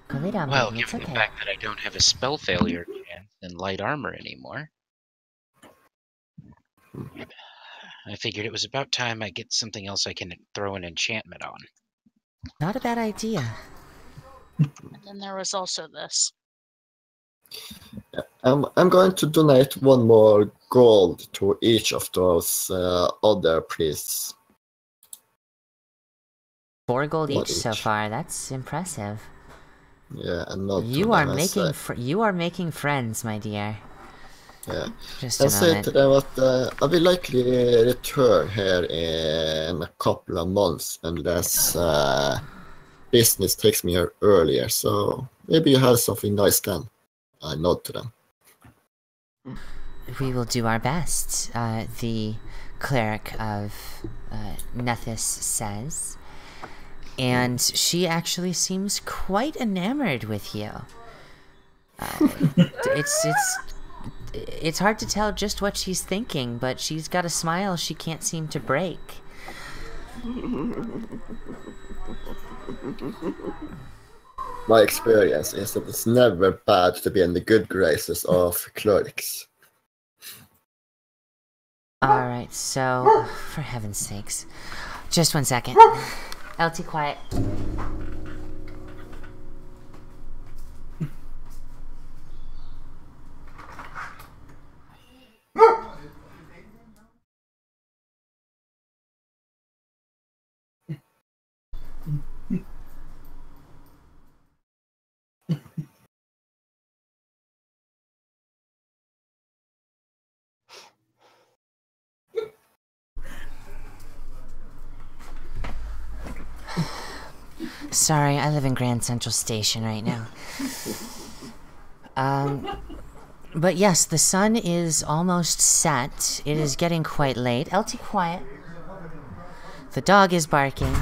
[SPEAKER 1] Go lay down,
[SPEAKER 4] Well,
[SPEAKER 1] baby.
[SPEAKER 4] given
[SPEAKER 1] It's
[SPEAKER 4] the
[SPEAKER 1] okay.
[SPEAKER 4] fact that I don't have a spell failure chance in light armor anymore, I figured it was about time I get something else I can throw an enchantment on.
[SPEAKER 1] Not a bad idea.
[SPEAKER 2] And then there was also this.
[SPEAKER 5] I'm going to donate 1 more gold to each of those other priests.
[SPEAKER 1] 4 gold
[SPEAKER 5] What
[SPEAKER 1] each so
[SPEAKER 5] each?
[SPEAKER 1] far. That's impressive.
[SPEAKER 5] Yeah, and not
[SPEAKER 1] You
[SPEAKER 5] to
[SPEAKER 1] are
[SPEAKER 5] them
[SPEAKER 1] making you are making friends, my dear.
[SPEAKER 5] yeah.
[SPEAKER 1] Just
[SPEAKER 5] I
[SPEAKER 1] a
[SPEAKER 5] said
[SPEAKER 1] moment.
[SPEAKER 5] to them that I will likely return here in a couple of months unless business takes me here earlier. So maybe you have something nice then. I nod to them.
[SPEAKER 1] We will do our best, the cleric of Nethys says. And she actually seems quite enamored with you. It's hard to tell just what she's thinking, but she's got a smile she can't seem to break.
[SPEAKER 5] My experience is that it's never bad to be in the good graces of clerics.
[SPEAKER 1] Alright, so, for heaven's sakes. Just 1 second. LT, quiet. Sorry, I live in Grand Central Station right now. But yes, the sun is almost set. It is getting quite late. LT, quiet. The dog is barking.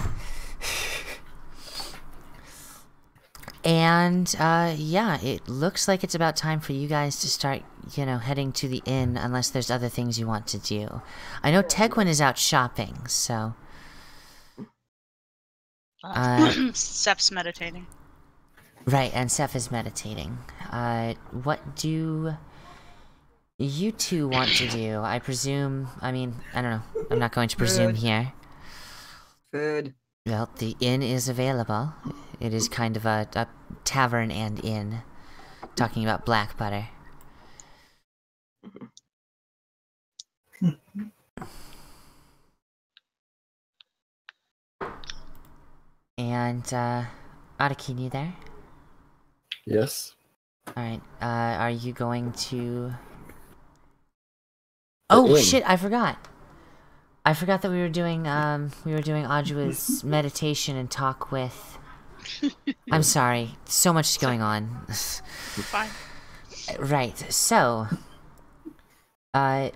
[SPEAKER 1] And, yeah, it looks like it's about time for you guys to start, heading to the inn, unless there's other things you want to do. I know Tegwin is out shopping, so...
[SPEAKER 2] Seph's meditating.
[SPEAKER 1] Right, and Seph is meditating. What do you two want to do? I presume, I don't know. I'm not going to presume here.
[SPEAKER 3] Food.
[SPEAKER 1] Well, the inn is available. It is kind of a tavern and inn. Talking about black butter. And, Adakin, you there?
[SPEAKER 5] Yes.
[SPEAKER 1] Alright, are you going to... Oh, shit, I forgot! I forgot that we were doing Ajua's meditation and talk with... I'm sorry, so much is going on.
[SPEAKER 2] Fine.
[SPEAKER 1] Right, so... in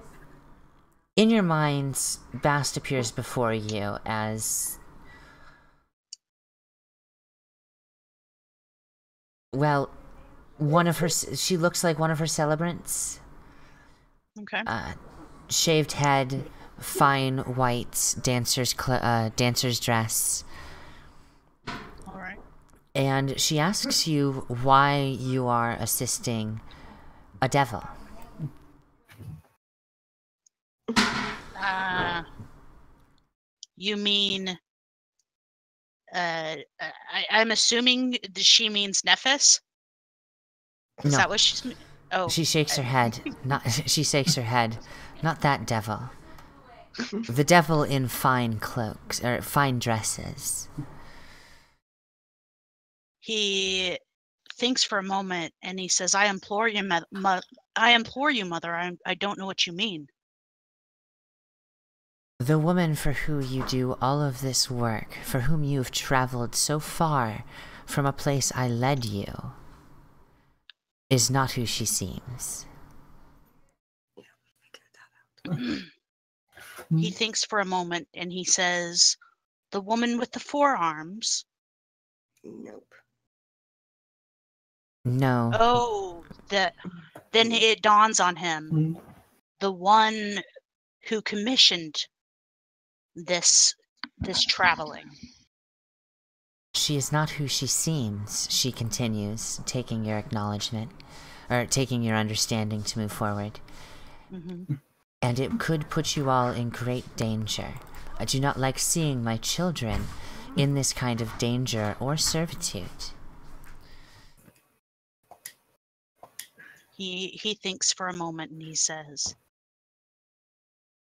[SPEAKER 1] your minds, Bast appears before you as... Well, she looks like one of her celebrants.
[SPEAKER 2] Okay.
[SPEAKER 1] Shaved head, fine white dancer's dress. And she asks you why you are assisting a devil.
[SPEAKER 2] You mean... I'm assuming she means Nephis? Is
[SPEAKER 1] No.
[SPEAKER 2] that what she's... Oh.
[SPEAKER 1] She shakes her head. She shakes her head. Not that devil. The devil in fine cloaks, or fine dresses.
[SPEAKER 2] He thinks for a moment and he says, I implore you, Mother. I don't know what you mean.
[SPEAKER 1] The woman for whom you do all of this work, for whom you've traveled so far from a place I led you, is not who she seems.
[SPEAKER 2] He thinks for a moment and he says, the woman with the 4 arms?
[SPEAKER 3] Nope.
[SPEAKER 1] No.
[SPEAKER 2] Oh, then it dawns on him. The one who commissioned this traveling.
[SPEAKER 1] She is not who she seems, she continues, taking your acknowledgement, or taking your understanding to move forward. And it could put you all in great danger. I do not like seeing my children in this kind of danger or servitude.
[SPEAKER 2] He thinks for a moment and he says,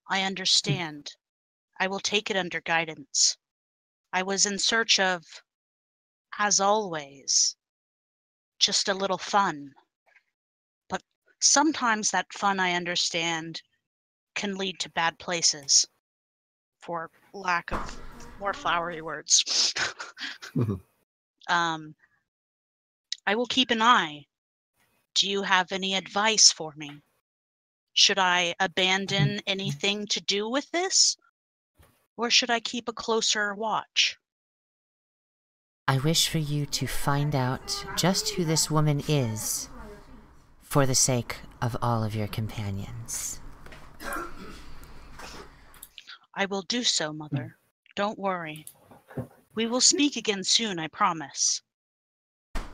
[SPEAKER 2] I understand. I will take it under guidance. I was in search of, as always, just a little fun. But sometimes that fun, I understand, can lead to bad places, for lack of more flowery words. I will keep an eye. Do you have any advice for me? Should I abandon anything to do with this? Or should I keep a closer watch?
[SPEAKER 1] I wish for you to find out just who this woman is, for the sake of all of your companions.
[SPEAKER 2] I will do so, Mother. Don't worry. We will speak again soon, I promise.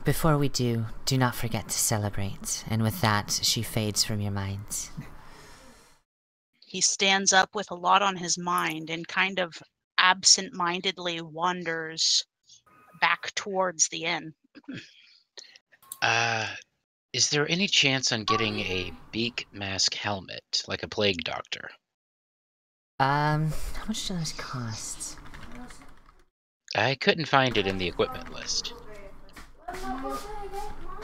[SPEAKER 1] Before we do not forget to celebrate, and with that, she fades from your minds.
[SPEAKER 2] He stands up with a lot on his mind and kind of absent-mindedly wanders back towards the inn.
[SPEAKER 4] Is there any chance on getting a beak mask helmet, like a plague doctor?
[SPEAKER 1] How much do those cost?
[SPEAKER 4] I couldn't find it in the equipment list.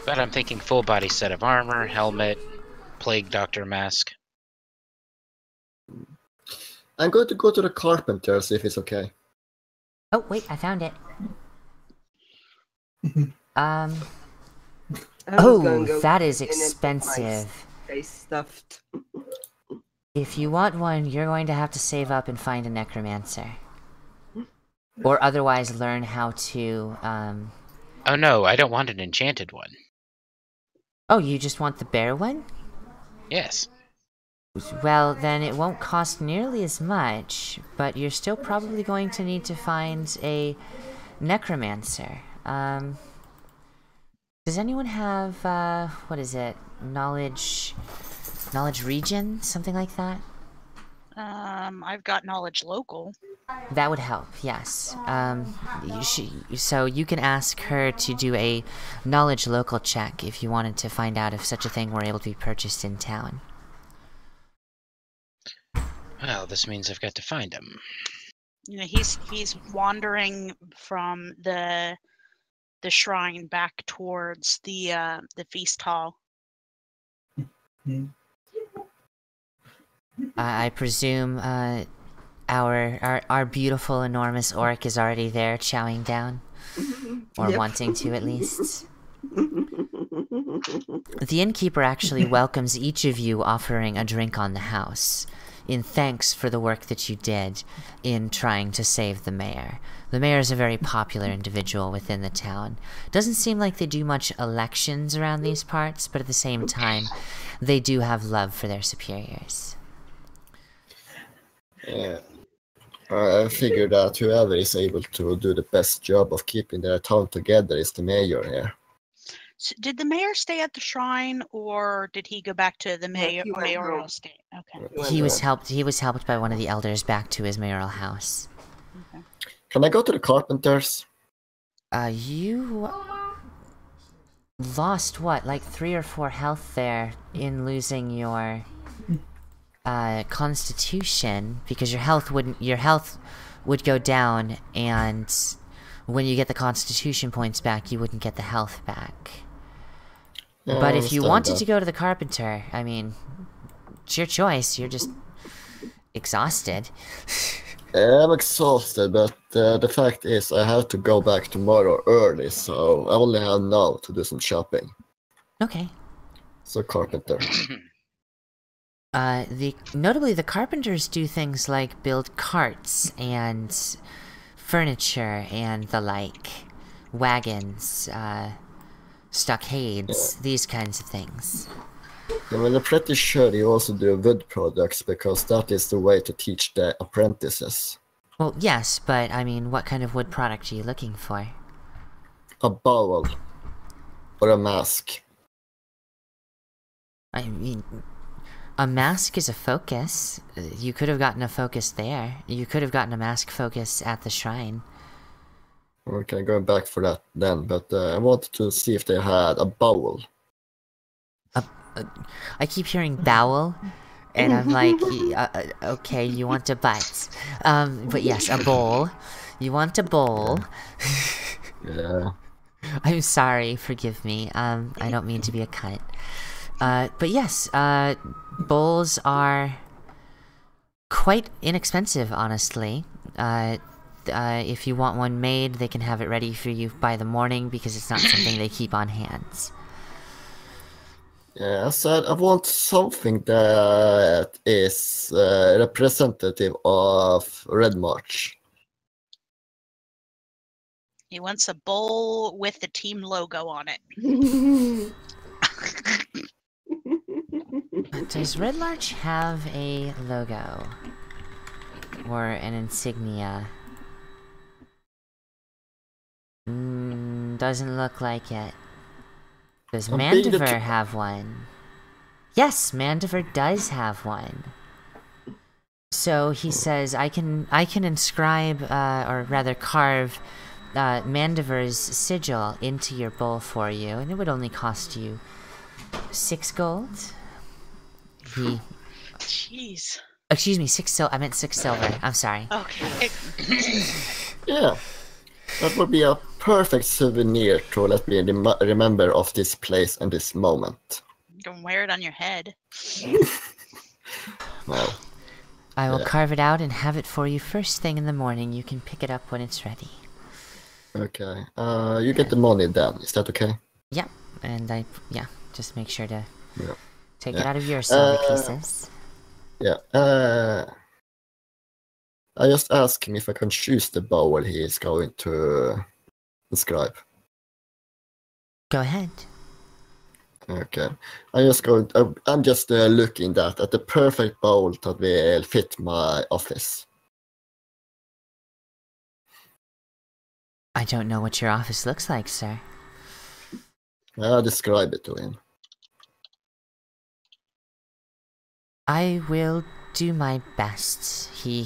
[SPEAKER 4] But I'm thinking full body set of armor, helmet, plague doctor mask.
[SPEAKER 5] I'm going to go to the carpenter, see if it's okay.
[SPEAKER 1] Oh, wait, I found it. That is expensive.
[SPEAKER 3] They stuffed.
[SPEAKER 1] If you want one, you're going to have to save up and find a necromancer. Or otherwise learn how to,
[SPEAKER 4] Oh no, I don't want an enchanted one.
[SPEAKER 1] Oh, you just want the bear one?
[SPEAKER 4] Yes.
[SPEAKER 1] Well, then it won't cost nearly as much, but you're still probably going to need to find a necromancer. Does anyone have, what is it? Knowledge region? Something like that?
[SPEAKER 2] I've got knowledge local.
[SPEAKER 1] That would help, yes. So you can ask her to do a knowledge local check if you wanted to find out if such a thing were able to be purchased in town.
[SPEAKER 4] Well, this means I've got to find him.
[SPEAKER 2] You know, he's wandering from the shrine back towards the feast hall.
[SPEAKER 1] I presume our beautiful enormous orc is already there chowing down, or wanting to at least. The innkeeper actually welcomes each of you, offering a drink on the house, in thanks for the work that you did in trying to save the mayor. The mayor is a very popular individual within the town. Doesn't seem like they do much elections around these parts, but at the same time, they do have love for their superiors.
[SPEAKER 5] I figure that whoever is able to do the best job of keeping their town together is the mayor here.
[SPEAKER 2] So did the mayor stay at the shrine, or did he go back to the mayoral
[SPEAKER 3] home.
[SPEAKER 2] estate? Okay.
[SPEAKER 1] He was helped by one of the elders back to his mayoral house.
[SPEAKER 2] Okay.
[SPEAKER 5] Can I go to the carpenters?
[SPEAKER 1] You lost what, like 3 or 4 health there in losing your constitution, because your health would go down, and when you get the constitution points back, you wouldn't get the health back.
[SPEAKER 5] Yeah,
[SPEAKER 1] But
[SPEAKER 5] I
[SPEAKER 1] if you
[SPEAKER 5] understand
[SPEAKER 1] wanted
[SPEAKER 5] that.
[SPEAKER 1] to go to the carpenter, I mean, it's your choice. You're just exhausted.
[SPEAKER 5] I'm exhausted, but the fact is I have to go back tomorrow early, so I only have now to do some shopping.
[SPEAKER 1] Okay.
[SPEAKER 5] So carpenter.
[SPEAKER 1] Notably, the carpenters do things like build carts and furniture and the like, wagons, stockades, these kinds of things.
[SPEAKER 5] Yeah, well, I'm pretty sure you also do wood products, because that is the way to teach the apprentices.
[SPEAKER 1] Well, yes, but I mean, what kind of wood product are you looking for?
[SPEAKER 5] A bowl. Or a mask.
[SPEAKER 1] I mean, a mask is a focus. You could have gotten a focus there. You could have gotten a mask focus at the shrine.
[SPEAKER 5] Okay, going back for that then, but I wanted to see if they had a bowl.
[SPEAKER 1] I keep hearing bowel, and I'm like, okay, you want a butt. But yes, a bowl. You want a bowl.
[SPEAKER 5] Yeah.
[SPEAKER 1] I'm sorry, forgive me. I don't mean to be a cunt. But yes, bowls are quite inexpensive, honestly. If you want one made, they can have it ready for you by the morning, because it's not something they keep on hand.
[SPEAKER 5] Yeah, I said I want something that is representative of Red March.
[SPEAKER 2] He wants a bowl with the team logo on it.
[SPEAKER 1] Does Red March have a logo? Or an insignia? Doesn't look like it. Does Mandiver have one? Yes, Mandiver does have one. So he says, I can inscribe, or rather carve, Mandiver's sigil into your bowl for you, and it would only cost you 6 gold.
[SPEAKER 2] Jeez.
[SPEAKER 1] Excuse me, 6 silver. I meant 6 silver. I'm sorry.
[SPEAKER 2] Okay.
[SPEAKER 5] Yeah, that would be a perfect souvenir to let me remember of this place and this moment.
[SPEAKER 2] You can wear it on your head.
[SPEAKER 5] Well,
[SPEAKER 1] I will carve it out and have it for you first thing in the morning. You can pick it up when it's ready.
[SPEAKER 5] okay. You get the money then. Is that okay?
[SPEAKER 1] Yep, and just make sure to take it
[SPEAKER 5] Yeah.
[SPEAKER 1] out of your silver pieces.
[SPEAKER 5] Yeah. I just asked him if I can choose the bowl he is going to inscribe.
[SPEAKER 1] Go ahead.
[SPEAKER 5] Okay. I'm just looking at the perfect bowl that will fit my office.
[SPEAKER 1] I don't know what your office looks like, sir.
[SPEAKER 5] I'll describe it to him.
[SPEAKER 1] I will do my best. He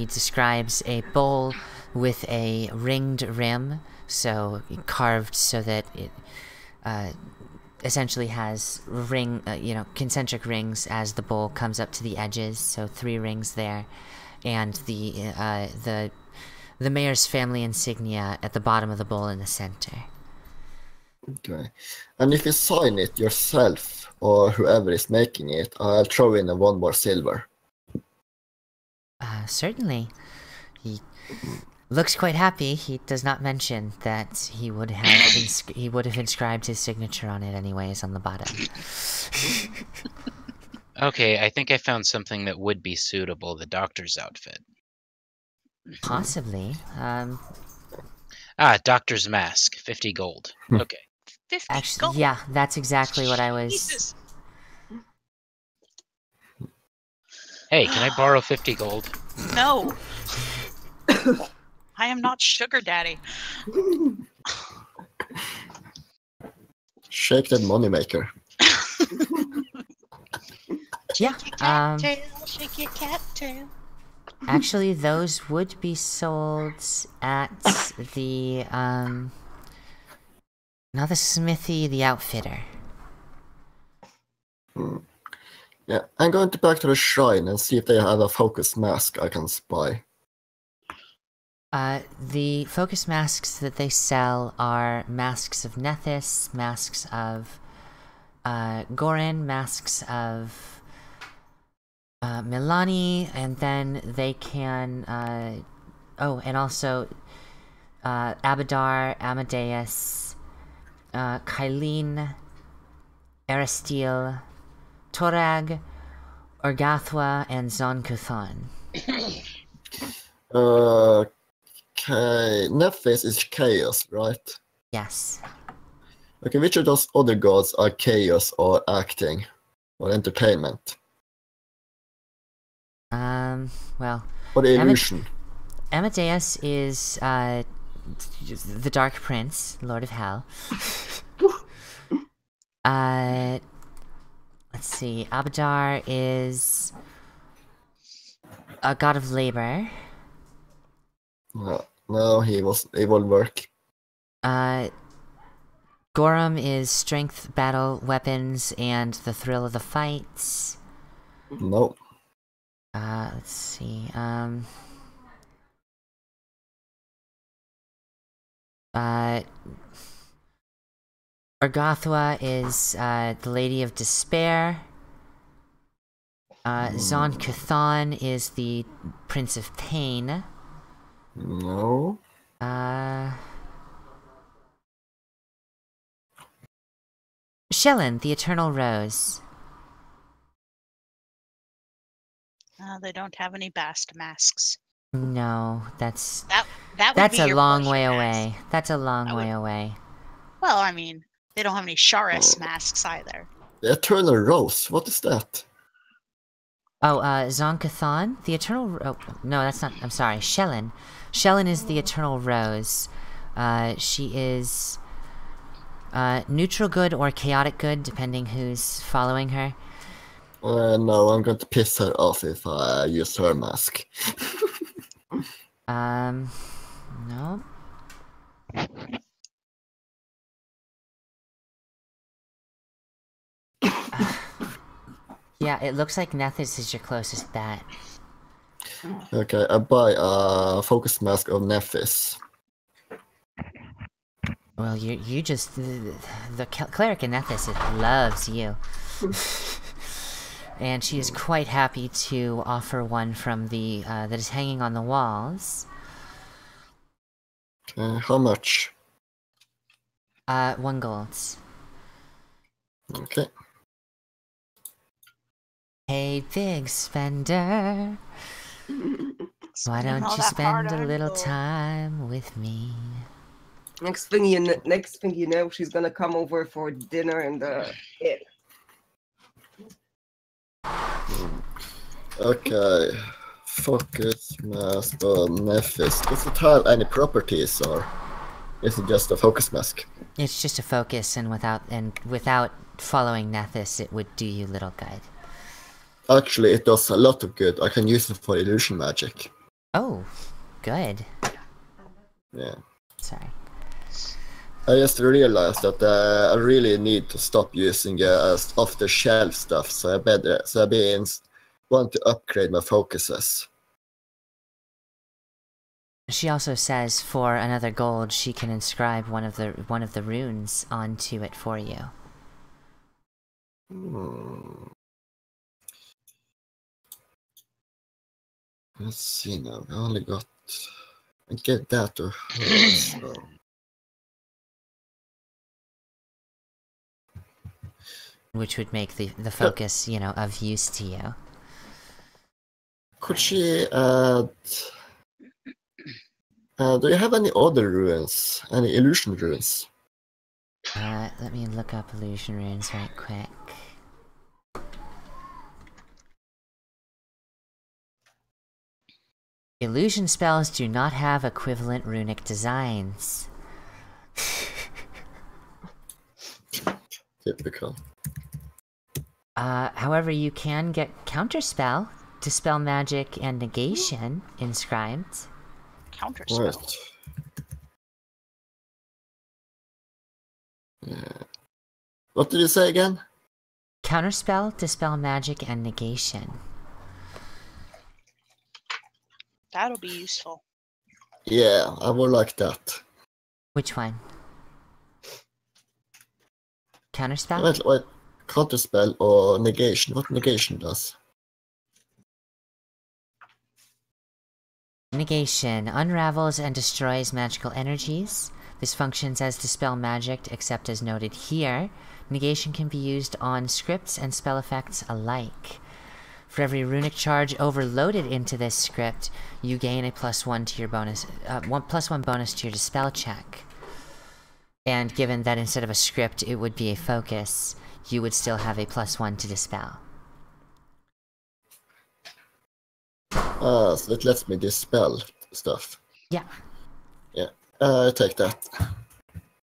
[SPEAKER 1] describes a bowl with a ringed rim, so carved so that it essentially has concentric rings as the bowl comes up to the edges, so 3 rings there, and the mayor's family insignia at the bottom of the bowl in the center.
[SPEAKER 5] Okay. And if you sign it yourself, or whoever is making it, I'll throw in 1 more silver.
[SPEAKER 1] Certainly. He looks quite happy. He does not mention that he would have inscribed his signature on it anyways on the bottom.
[SPEAKER 4] Okay, I think I found something that would be suitable, the doctor's outfit.
[SPEAKER 1] Possibly.
[SPEAKER 4] Doctor's mask, 50 gold. Okay.
[SPEAKER 2] 50
[SPEAKER 1] Actually,
[SPEAKER 2] gold.
[SPEAKER 1] yeah, that's exactly what I was...
[SPEAKER 2] Jesus.
[SPEAKER 4] Hey, can I borrow 50 gold?
[SPEAKER 2] No. I am not sugar daddy.
[SPEAKER 5] Shake that moneymaker.
[SPEAKER 1] Yeah.
[SPEAKER 2] Shake your cattail, shake your cattail.
[SPEAKER 1] Actually, those would be sold at the not the smithy, the outfitter.
[SPEAKER 5] Yeah, I'm going back to the shrine and see if they have a focus mask I can spy.
[SPEAKER 1] The focus masks that they sell are masks of Nethys, masks of Gorin, masks of Milani, and then they can oh, and also Abadar, Amadeus, Kylene, Aristeel, Torag, Orgathwa, and Zon-Kuthon.
[SPEAKER 5] Okay, Nephis is chaos, right?
[SPEAKER 1] Yes.
[SPEAKER 5] Okay, which of those other gods are chaos or acting or entertainment?
[SPEAKER 1] Well,
[SPEAKER 5] Or the illusion?
[SPEAKER 1] Amadeus is the Dark Prince, Lord of Hell. Let's see. Abadar is a god of labor.
[SPEAKER 5] No, he won't work.
[SPEAKER 1] Gorum is strength, battle, weapons, and the thrill of the fights.
[SPEAKER 5] No.
[SPEAKER 1] Let's see. Orgathwa is the Lady of Despair. Zon-Kuthon is the Prince of Pain.
[SPEAKER 5] No.
[SPEAKER 1] Shellen, the Eternal Rose.
[SPEAKER 2] They don't have any Bast masks.
[SPEAKER 1] No, that's
[SPEAKER 2] that would
[SPEAKER 1] that's
[SPEAKER 2] be
[SPEAKER 1] a
[SPEAKER 2] your
[SPEAKER 1] long
[SPEAKER 2] pleasure
[SPEAKER 1] way
[SPEAKER 2] mask.
[SPEAKER 1] away. That's a long way away.
[SPEAKER 2] Well, I mean, they don't have any Sharis masks either.
[SPEAKER 5] The Eternal Rose, what is that?
[SPEAKER 1] Oh, Zon-Kuthon? The Eternal... Oh, no, that's not... I'm sorry, Shellen. Shellen is the Eternal Rose. She is... neutral good or chaotic good, depending who's following her.
[SPEAKER 5] No, I'm going to piss her off if I use her mask.
[SPEAKER 1] No. Yeah, it looks like Nethys is your closest bet.
[SPEAKER 5] Okay, I buy a focus mask of Nephis.
[SPEAKER 1] Well, you just... The cleric in Nethys, it loves you. And she is quite happy to offer one from the, that is hanging on the walls.
[SPEAKER 5] Okay, how much?
[SPEAKER 1] 1 gold.
[SPEAKER 5] Okay.
[SPEAKER 1] Hey, big spender. Why don't you spend a little time with me?
[SPEAKER 3] Next thing you know, she's gonna come over for dinner in the inn.
[SPEAKER 5] Okay. Focus mask on Nephis. Does it have any properties, or is it just a focus mask?
[SPEAKER 1] It's just a focus, and without following Nethys, it would do you little good.
[SPEAKER 5] Actually, it does a lot of good. I can use it for illusion magic.
[SPEAKER 1] Oh, good.
[SPEAKER 5] Yeah.
[SPEAKER 1] Sorry.
[SPEAKER 5] I just realized that I really need to stop using off-the-shelf stuff, so I've been want to upgrade my focuses.
[SPEAKER 1] She also says for another gold, she can inscribe one of the runes onto it for you.
[SPEAKER 5] Let's see now. I only got. I get that to her. So.
[SPEAKER 1] Which would make the focus, you know, of use to you.
[SPEAKER 5] Could she add... do you have any other runes? Any illusion runes?
[SPEAKER 1] Let me look up illusion runes right quick. Illusion spells do not have equivalent runic designs.
[SPEAKER 5] Typical.
[SPEAKER 1] However, you can get Counterspell, Dispel Magic, and Negation inscribed.
[SPEAKER 2] Counterspell.
[SPEAKER 5] Right. Yeah. What did you say again?
[SPEAKER 1] Counterspell, Dispel Magic, and Negation.
[SPEAKER 2] That'll be useful.
[SPEAKER 5] Yeah, I would like that.
[SPEAKER 1] Which one? Counterspell?
[SPEAKER 5] Wait. Counterspell or negation? What negation does?
[SPEAKER 1] Negation unravels and destroys magical energies. This functions as Dispel Magic, except as noted here. Negation can be used on scripts and spell effects alike. For every runic charge overloaded into this script, you gain a +1 to your bonus, +1 bonus to your Dispel check. And given that instead of a script it would be a focus, you would still have a +1 to Dispel.
[SPEAKER 5] So it lets me dispel stuff.
[SPEAKER 1] Yeah.
[SPEAKER 5] Yeah, I take that.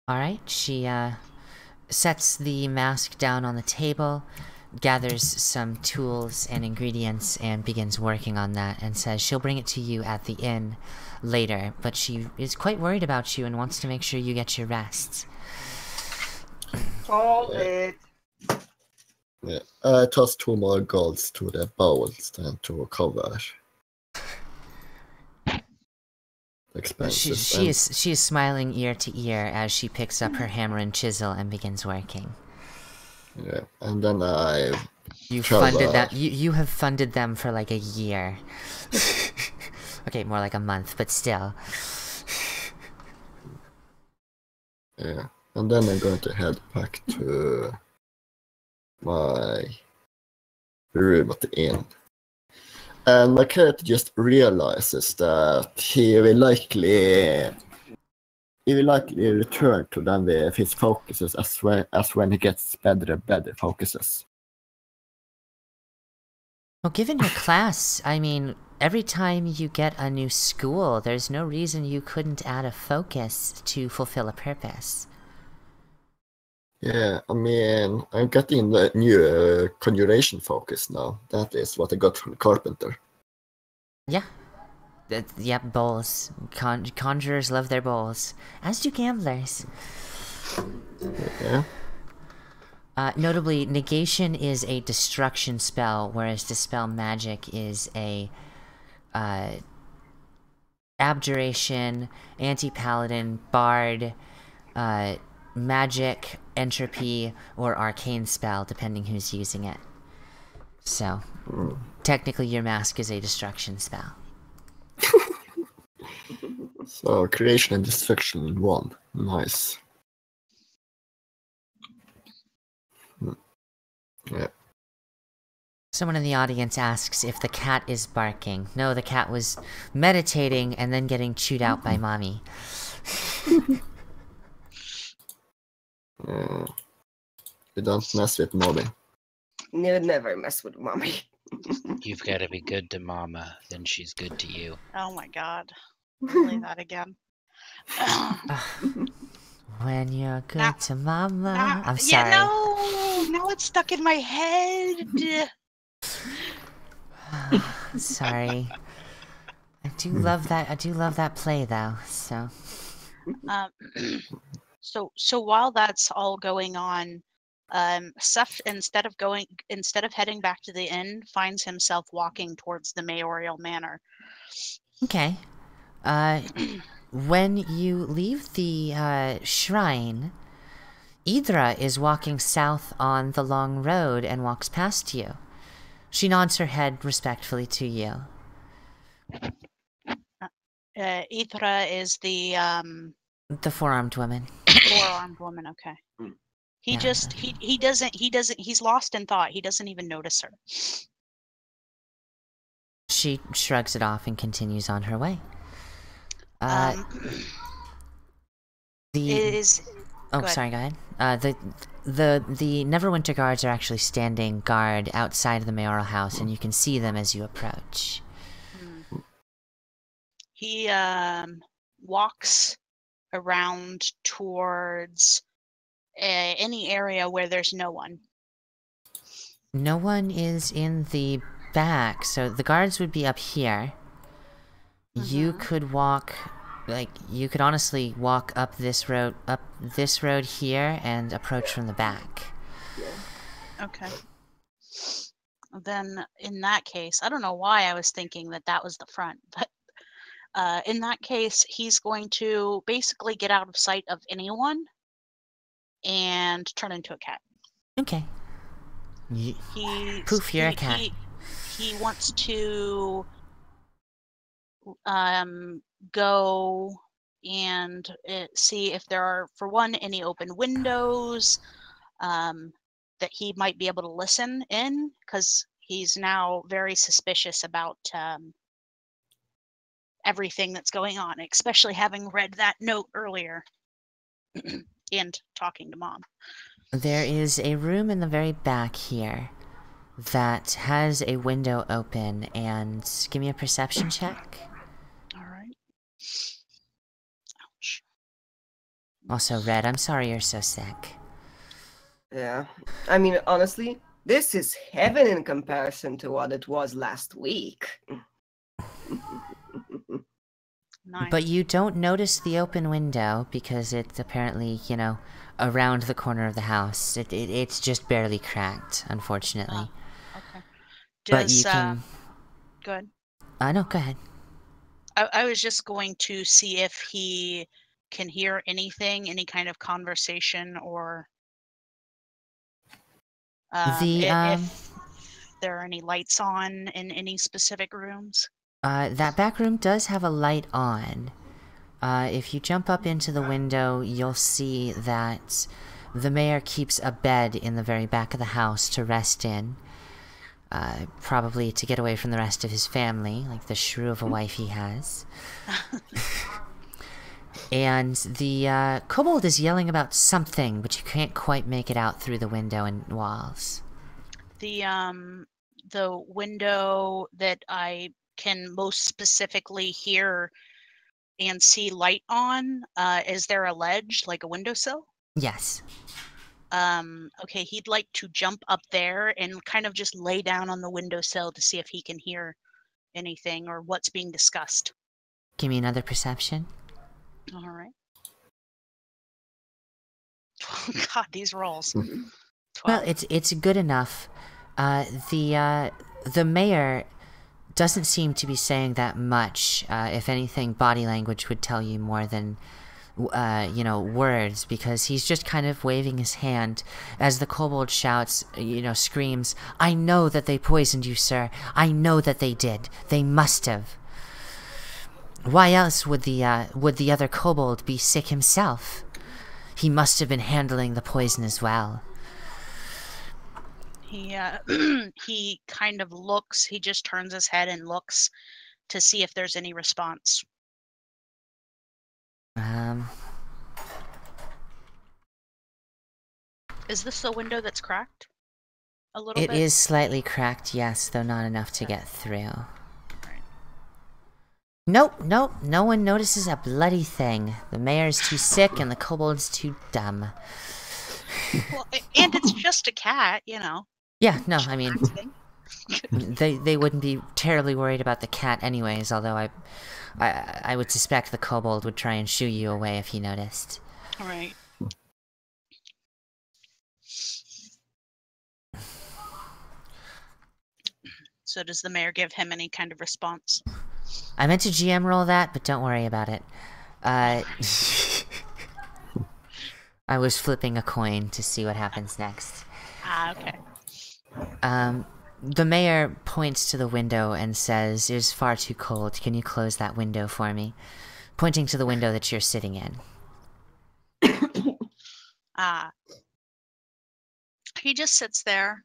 [SPEAKER 1] Alright, she sets the mask down on the table, gathers some tools and ingredients, and begins working on that, and says she'll bring it to you at the inn later, but she is quite worried about you and wants to make sure you get your rest.
[SPEAKER 3] Hold it.
[SPEAKER 5] Yeah, I toss 2 more golds to the bowls then to cover expenses.
[SPEAKER 1] She is smiling ear to ear as she picks up her hammer and chisel and begins working.
[SPEAKER 5] Yeah, and then
[SPEAKER 1] you funded that. You have funded them for like a year. Okay, more like a month, but still.
[SPEAKER 5] Yeah, and then I'm going to head back to my room at the inn. And my character just realizes that he will likely return to them with his focuses as when he gets better focuses.
[SPEAKER 1] Well, given your class, I mean, every time you get a new school, there's no reason you couldn't add a focus to fulfill a purpose.
[SPEAKER 5] Yeah, I mean, I'm getting the new conjuration focus now. That is what I got from Carpenter.
[SPEAKER 1] Yeah. Yep, bowls. Conjurers love their bowls. As do gamblers.
[SPEAKER 5] Yeah.
[SPEAKER 1] Notably, negation is a destruction spell, whereas dispel magic is a abjuration, anti-paladin, bard, magic, entropy, or arcane spell, depending who's using it. So, technically your mask is a destruction spell.
[SPEAKER 5] So, creation and destruction in one. Nice. Yeah.
[SPEAKER 1] Someone in the audience asks if the cat is barking. No, the cat was meditating and then getting chewed out by mommy.
[SPEAKER 5] You don't mess with mommy.
[SPEAKER 3] Never mess with mommy.
[SPEAKER 4] You've got to be good to mama, then she's good to you.
[SPEAKER 2] Oh my god. Really that again.
[SPEAKER 1] When you're good
[SPEAKER 2] Now-
[SPEAKER 1] to mama. I'm sorry.
[SPEAKER 2] Yeah, no! Now it's stuck in my head.
[SPEAKER 1] Sorry. I do love that play though, so.
[SPEAKER 2] So while that's all going on, Seth, instead of heading back to the inn, finds himself walking towards the mayoral manor.
[SPEAKER 1] Okay. When you leave the shrine, Idra is walking south on the long road and walks past you. She nods her head respectfully to you.
[SPEAKER 2] Idra is the
[SPEAKER 1] The four-armed woman.
[SPEAKER 2] four-armed woman. Okay. He's lost in thought. He doesn't even notice her.
[SPEAKER 1] She shrugs it off and continues on her way.
[SPEAKER 2] Sorry, go
[SPEAKER 1] ahead. The Neverwinter guards are actually standing guard outside of the mayoral house, and you can see them as you approach.
[SPEAKER 2] He walks around towards any area where there's no one.
[SPEAKER 1] No one is in the back, so the guards would be up here. You could walk, like, you could honestly walk up this road here and approach from the back.
[SPEAKER 2] Okay. Then in that case, I don't know why I was thinking that was the front, but in that case, he's going to basically get out of sight of anyone and turn into a cat.
[SPEAKER 1] Okay. Poof, you're a cat.
[SPEAKER 2] He wants to go and see if there are, for one, any open windows that he might be able to listen in, because he's now very suspicious about everything that's going on, especially having read that note earlier and talking to Mom.
[SPEAKER 1] There is a room in the very back here that has a window open, and give me a perception check.
[SPEAKER 2] All right. Ouch.
[SPEAKER 1] Also, Red, I'm sorry you're so sick.
[SPEAKER 3] Yeah. I mean, honestly, this is heaven in comparison to what it was last week.
[SPEAKER 2] Nice.
[SPEAKER 1] But you don't notice the open window because it's apparently, you know, around the corner of the house. It's just barely cracked, unfortunately.
[SPEAKER 2] Okay.
[SPEAKER 1] But you can...
[SPEAKER 2] Go ahead.
[SPEAKER 1] No, go ahead.
[SPEAKER 2] I was just going to see if he can hear anything, any kind of conversation, or if there are any lights on in any specific rooms.
[SPEAKER 1] That back room does have a light on. If you jump up into the window, you'll see that the mayor keeps a bed in the very back of the house to rest in. Probably to get away from the rest of his family, like the shrew of a wife he has. And the kobold is yelling about something, but you can't quite make it out through the window and walls.
[SPEAKER 2] The window that I can most specifically hear and see light on, is there a ledge, like a windowsill?
[SPEAKER 1] Yes.
[SPEAKER 2] Okay, he'd like to jump up there and kind of just lay down on the windowsill to see if he can hear anything or what's being discussed.
[SPEAKER 1] Give me another perception.
[SPEAKER 2] All right. God, these rolls. 12.
[SPEAKER 1] Well, it's good enough. The mayor doesn't seem to be saying that much. If anything, body language would tell you more than, you know, words, because he's just kind of waving his hand as the kobold shouts, you know, screams, "I know that they poisoned you, sir. I know that they did. They must have. Why else would the other kobold be sick himself? He must have been handling the poison as well."
[SPEAKER 2] He kind of looks, he just turns his head and looks to see if there's any response. Is this the window that's cracked? A little bit?
[SPEAKER 1] It is slightly cracked, yes, though not enough to get through.
[SPEAKER 2] Right.
[SPEAKER 1] Nope, no one notices a bloody thing. The mayor's too sick and the kobold's too dumb.
[SPEAKER 2] Well, and it's just a cat, you know.
[SPEAKER 1] Yeah, no, I mean, they wouldn't be terribly worried about the cat anyways, although I would suspect the kobold would try and shoo you away if he noticed.
[SPEAKER 2] All right. So does the mayor give him any kind of response?
[SPEAKER 1] I meant to GM roll that, but don't worry about it. I was flipping a coin to see what happens next.
[SPEAKER 2] Okay.
[SPEAKER 1] The mayor points to the window and says, "It is far too cold. Can you close that window for me?" Pointing to the window that you're sitting in.
[SPEAKER 2] He just sits there.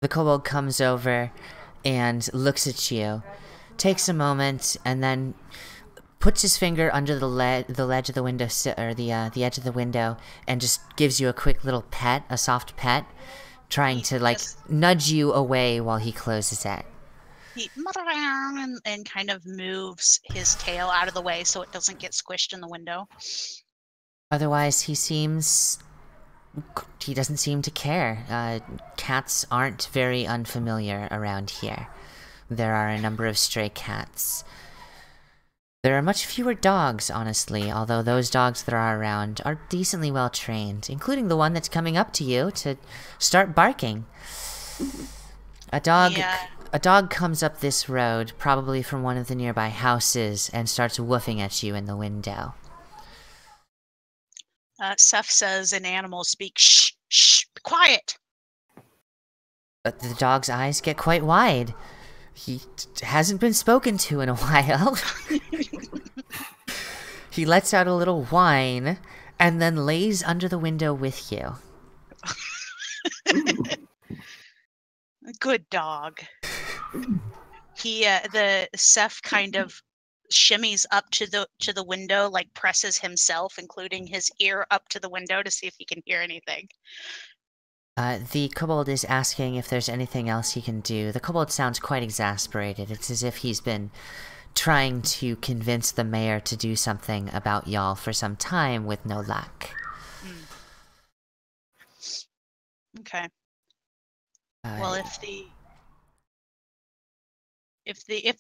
[SPEAKER 1] The kobold comes over and looks at you, takes a moment, and then puts his finger under the ledge of the window, or the edge of the window, and just gives you a quick little pet, a soft pet, trying to, like, nudge you away while he closes it.
[SPEAKER 2] He and kind of moves his tail out of the way so it doesn't get squished in the window.
[SPEAKER 1] Otherwise, he doesn't seem to care. Cats aren't very unfamiliar around here. There are a number of stray cats. There are much fewer dogs, honestly, although those dogs that are around are decently well trained, including the one that's coming up to you to start barking. A dog comes up this road, probably from one of the nearby houses, and starts woofing at you in the window.
[SPEAKER 2] Seth says in animal speak, shh, shh, be quiet.
[SPEAKER 1] But the dog's eyes get quite wide. He hasn't been spoken to in a while. He lets out a little whine, and then lays under the window with you.
[SPEAKER 2] Good dog. The Seth kind of shimmies up to the window, like presses himself, including his ear, up to the window to see if he can hear anything.
[SPEAKER 1] The kobold is asking if there's anything else he can do. The kobold sounds quite exasperated. It's as if he's been trying to convince the mayor to do something about y'all for some time with no luck.
[SPEAKER 2] Okay. Well, if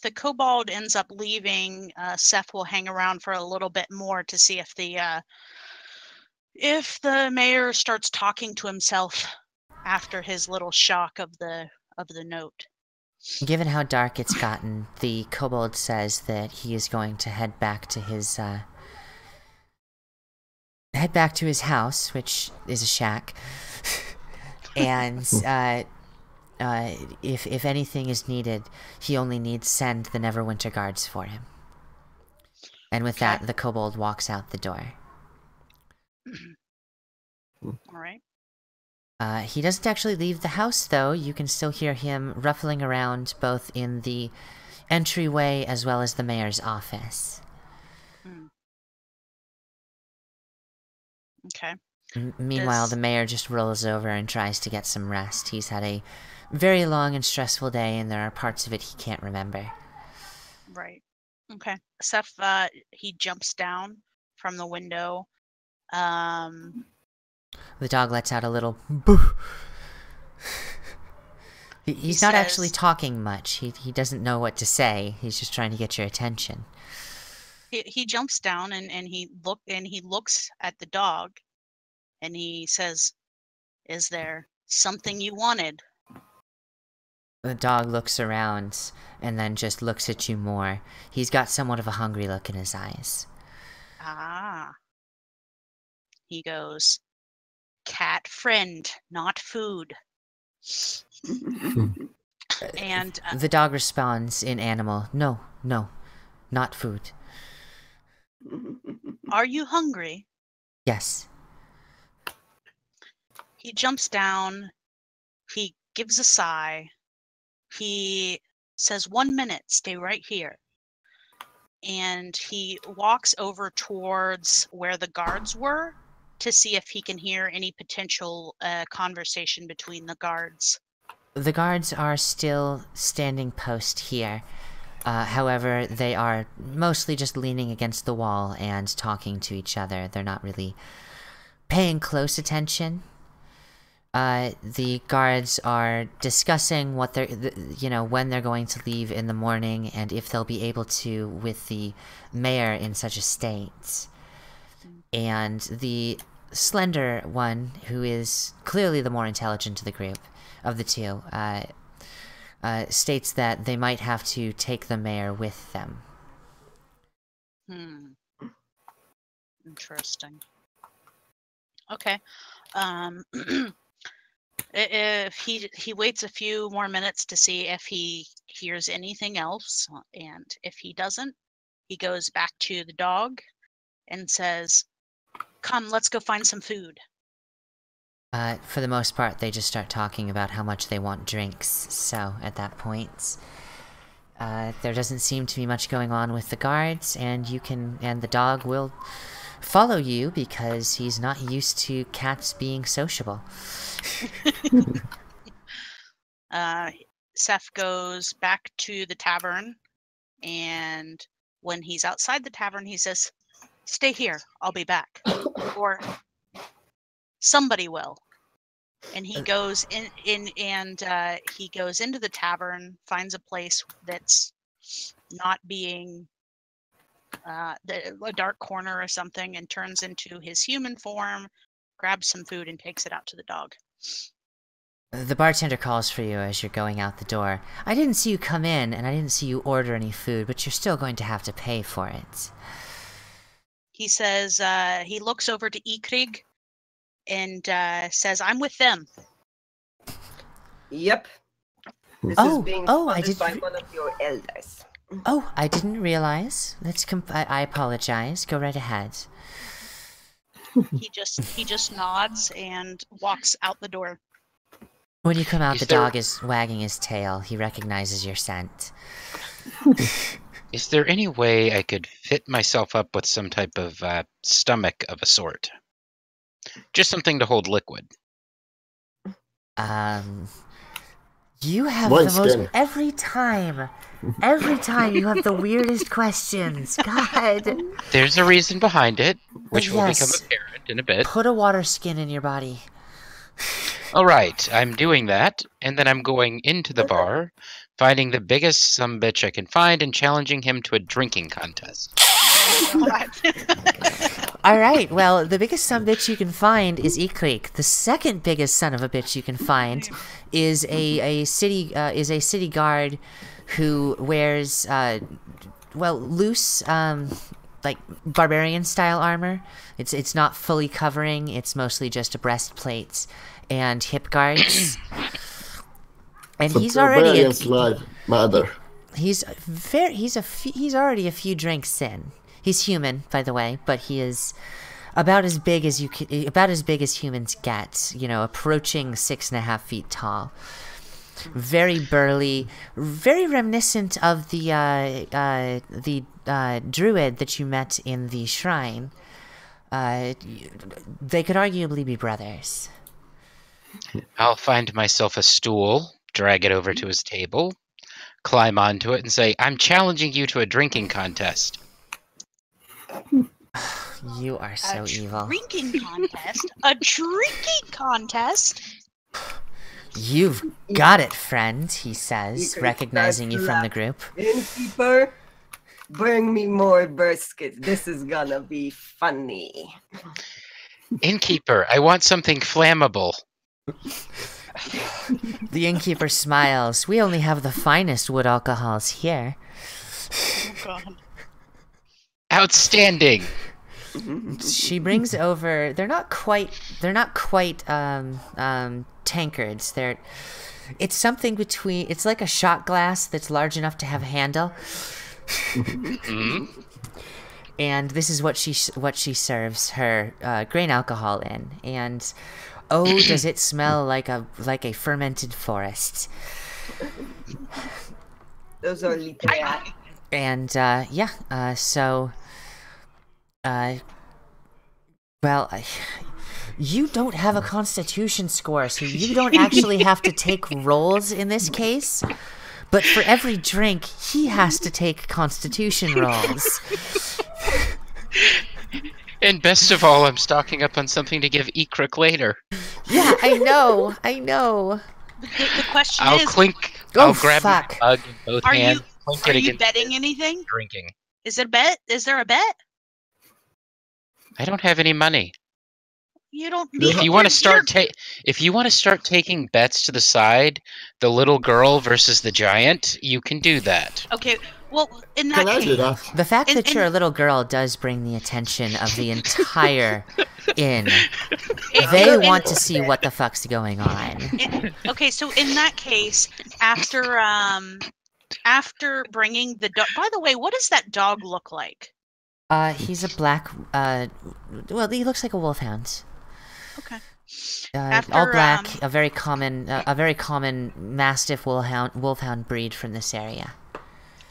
[SPEAKER 2] the kobold ends up leaving, Seth will hang around for a little bit more to see if the mayor starts talking to himself after his little shock of the note.
[SPEAKER 1] Given how dark it's gotten, the kobold says that he is going to head back to his house, which is a shack, and if anything is needed, he only needs send the Neverwinter guards for him. And with that, the kobold walks out the door.
[SPEAKER 2] All right.
[SPEAKER 1] He doesn't actually leave the house, though. You can still hear him ruffling around both in the entryway as well as the mayor's office.
[SPEAKER 2] Okay.
[SPEAKER 1] Meanwhile, the mayor just rolls over and tries to get some rest. He's had a very long and stressful day, and there are parts of it he can't remember.
[SPEAKER 2] Right. Okay. Seth, he jumps down from the window.
[SPEAKER 1] The dog lets out a little boo. He's not actually talking much. He doesn't know what to say. He's just trying to get your attention.
[SPEAKER 2] He jumps down and he looks at the dog, and he says, "Is there something you wanted?"
[SPEAKER 1] The dog looks around and then just looks at you more. He's got somewhat of a hungry look in his eyes.
[SPEAKER 2] Ah. He goes, "Cat friend, not food." And
[SPEAKER 1] the dog responds in animal, No, not food.
[SPEAKER 2] Are you hungry?
[SPEAKER 1] Yes.
[SPEAKER 2] He jumps down. He gives a sigh. He says, 1 minute, stay right here. And he walks over towards where the guards were to see if he can hear any potential conversation between the guards.
[SPEAKER 1] The guards are still standing post here. However, they are mostly just leaning against the wall and talking to each other. They're not really paying close attention. The guards are discussing what when they're going to leave in the morning and if they'll be able to with the mayor in such a state. And the slender one, who is clearly the more intelligent of the group, of the two, states that they might have to take the mayor with them.
[SPEAKER 2] Interesting. Okay. If he waits a few more minutes to see if he hears anything else, and if he doesn't, he goes back to the dog and says, "Come, let's go find some food."
[SPEAKER 1] For the most part, they just start talking about how much they want drinks, so at that point, there doesn't seem to be much going on with the guards, and the dog will follow you because he's not used to cats being sociable.
[SPEAKER 2] Seth goes back to the tavern, and when he's outside the tavern, he says, "Stay here. I'll be back," or somebody will. And he goes he goes into the tavern, finds a place that's not being a dark corner or something, and turns into his human form, grabs some food, and takes it out to the dog.
[SPEAKER 1] The bartender calls for you as you're going out the door. I didn't see you come in, and I didn't see you order any food, but you're still going to have to pay for it.
[SPEAKER 2] He says, he looks over to Ikrig and says, "I'm with them."
[SPEAKER 3] Yep. This is being funded by one of your elders.
[SPEAKER 1] Oh, I didn't realize. I apologize. Go right ahead.
[SPEAKER 2] He just nods and walks out the door.
[SPEAKER 1] When you come out, the dog is wagging his tail. He recognizes your scent.
[SPEAKER 4] Is there any way I could fit myself up with some type of stomach of a sort? Just something to hold liquid.
[SPEAKER 1] You have the most... Every time you have the weirdest questions. God.
[SPEAKER 4] There's a reason behind it, which will become apparent in a bit.
[SPEAKER 1] Put a water skin in your body.
[SPEAKER 4] All right, I'm doing that, and then I'm going into the bar, finding the biggest sumbitch I can find, and challenging him to a drinking contest.
[SPEAKER 1] All right, well, the biggest sumbitch you can find is Ikrik. The second biggest son of a bitch you can find is a city guard who wears loose like barbarian style armor. It's not fully covering. It's mostly just a breastplate and hip guards. And so he's already he's already a few drinks in. He's human, by the way, but he is about as big as humans get. You know, approaching 6.5 feet tall. Very burly, very reminiscent of the druid that you met in the shrine. They could arguably be brothers.
[SPEAKER 4] I'll find myself a stool, drag it over to his table, climb onto it, and say, "I'm challenging you to a drinking contest."
[SPEAKER 1] You are so evil.
[SPEAKER 2] Drinking contest? A drinking contest?
[SPEAKER 1] You've got it, friend, he says, recognizing you from the group.
[SPEAKER 3] Innkeeper, bring me more briskets. This is gonna be funny.
[SPEAKER 4] Innkeeper, I want something flammable.
[SPEAKER 1] The innkeeper smiles. We only have the finest wood alcohols here.
[SPEAKER 2] Oh, God.
[SPEAKER 4] Outstanding.
[SPEAKER 1] She brings over. They're not quite tankards. It's something between. It's like a shot glass that's large enough to have a handle. And this is what she serves her grain alcohol in. And oh, does it smell like a fermented forest?
[SPEAKER 3] Those are little.
[SPEAKER 1] And so. You don't have a constitution score, so you don't actually have to take rolls in this case. But for every drink, he has to take constitution rolls.
[SPEAKER 4] And best of all, I'm stocking up on something to give Ikrik later.
[SPEAKER 1] Yeah, I know.
[SPEAKER 2] The question
[SPEAKER 4] I'll grab
[SPEAKER 2] fuck.
[SPEAKER 4] the mug in both hands.
[SPEAKER 2] Are you betting anything?
[SPEAKER 4] Drinking.
[SPEAKER 2] Is it a bet? Is there a bet?
[SPEAKER 4] I don't have any money.
[SPEAKER 2] You don't need.
[SPEAKER 4] If you want to start taking bets to the side, the little girl versus the giant, you can do that.
[SPEAKER 2] Okay. Well, in that case,
[SPEAKER 1] the fact that you're a little girl does bring the attention of the entire inn. They want to see what the fuck's going on.
[SPEAKER 2] Okay, so in that case, after bringing the dog. By the way, what does that dog look like?
[SPEAKER 1] He's a black. Well, he looks like a wolfhound.
[SPEAKER 2] Okay.
[SPEAKER 1] All black, a very common mastiff wolfhound breed from this area.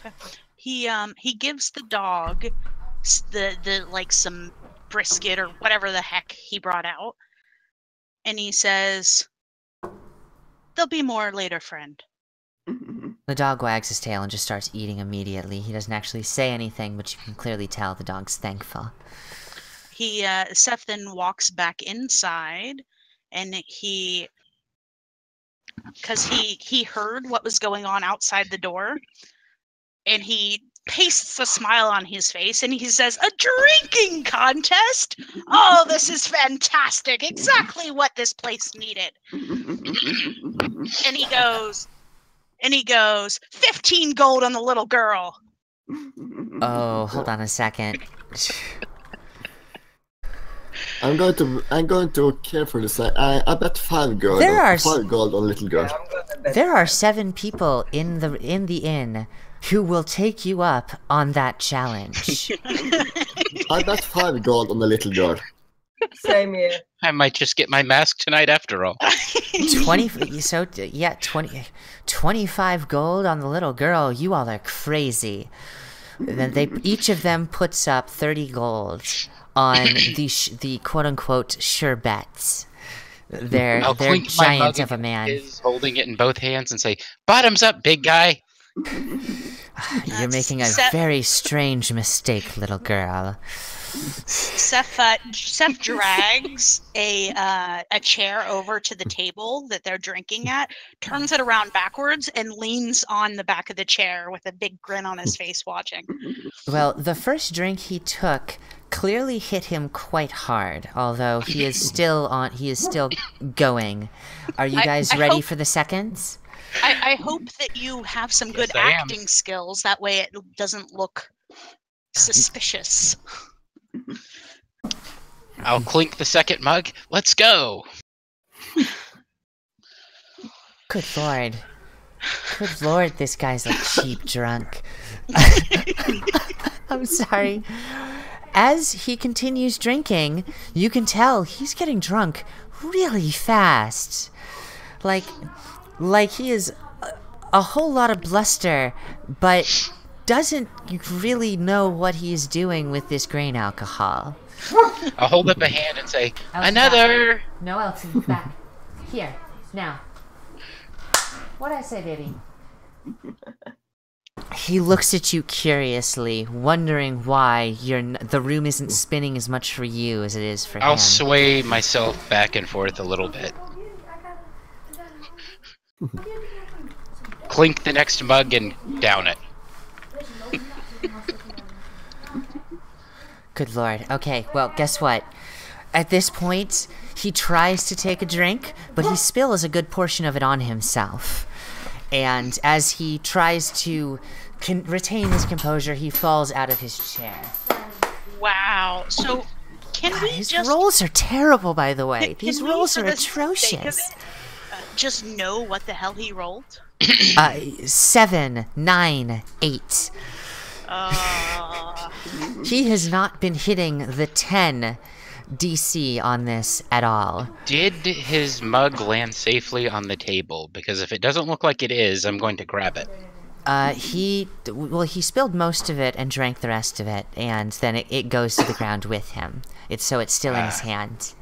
[SPEAKER 2] Okay. He gives the dog the like some brisket or whatever the heck he brought out, and he says, "There'll be more later, friend."
[SPEAKER 1] The dog wags his tail and just starts eating immediately. He doesn't actually say anything, but you can clearly tell the dog's thankful.
[SPEAKER 2] Seth then walks back inside, and because he heard what was going on outside the door, and he pastes a smile on his face, and he says, "A drinking contest? Oh, this is fantastic! Exactly what this place needed." And he goes, 15 gold on the little girl.
[SPEAKER 1] Oh, hold on a second.
[SPEAKER 5] I'm going to carefully say I bet 5 gold. 5 gold on little girl.
[SPEAKER 1] There are 7 people in the inn who will take you up on that challenge.
[SPEAKER 5] I bet 5 gold on the little girl.
[SPEAKER 3] Same here.
[SPEAKER 4] I might just get my mask tonight after all.
[SPEAKER 1] 25 gold on the little girl. You all are crazy. Then each of them puts up 30 gold on the quote unquote sure bets. They're giants of a man.
[SPEAKER 4] Is holding it in both hands and say, "Bottoms up, big guy."
[SPEAKER 1] You're making a very strange mistake, little girl.
[SPEAKER 2] Seth drags a chair over to the table that they're drinking at, turns it around backwards, and leans on the back of the chair with a big grin on his face, watching.
[SPEAKER 1] Well, the first drink he took clearly hit him quite hard, although he is still going. Are you guys ready for the seconds?
[SPEAKER 2] I hope that you have some good acting skills. That way it doesn't look suspicious.
[SPEAKER 4] I'll clink the second mug. Let's go.
[SPEAKER 1] Good lord. Good lord, this guy's a cheap drunk. I'm sorry. As he continues drinking, you can tell he's getting drunk really fast. Like he is a whole lot of bluster, but doesn't really know what he's doing with this grain alcohol.
[SPEAKER 4] I'll hold up a hand and say, "Another!"
[SPEAKER 1] Back. No, Elton, back. Here, now. What'd I say, baby? He looks at you curiously, wondering why the room isn't spinning as much for you as it is for him.
[SPEAKER 4] I'll sway myself back and forth a little bit. Clink the next mug and down it.
[SPEAKER 1] Good lord. Okay, well, guess what? At this point, he tries to take a drink, but he spills a good portion of it on himself. And as he tries to retain his composure, he falls out of his chair.
[SPEAKER 2] Wow. So,
[SPEAKER 1] his rolls are terrible, by the way. These rolls are atrocious.
[SPEAKER 2] Just know what the hell he rolled?
[SPEAKER 1] 7, 9, 8. He has not been hitting the 10 DC on this at all.
[SPEAKER 4] Did his mug land safely on the table? Because if it doesn't look like it is, I'm going to grab it.
[SPEAKER 1] He spilled most of it and drank the rest of it, and then it goes to the ground with him. It's still in his hand.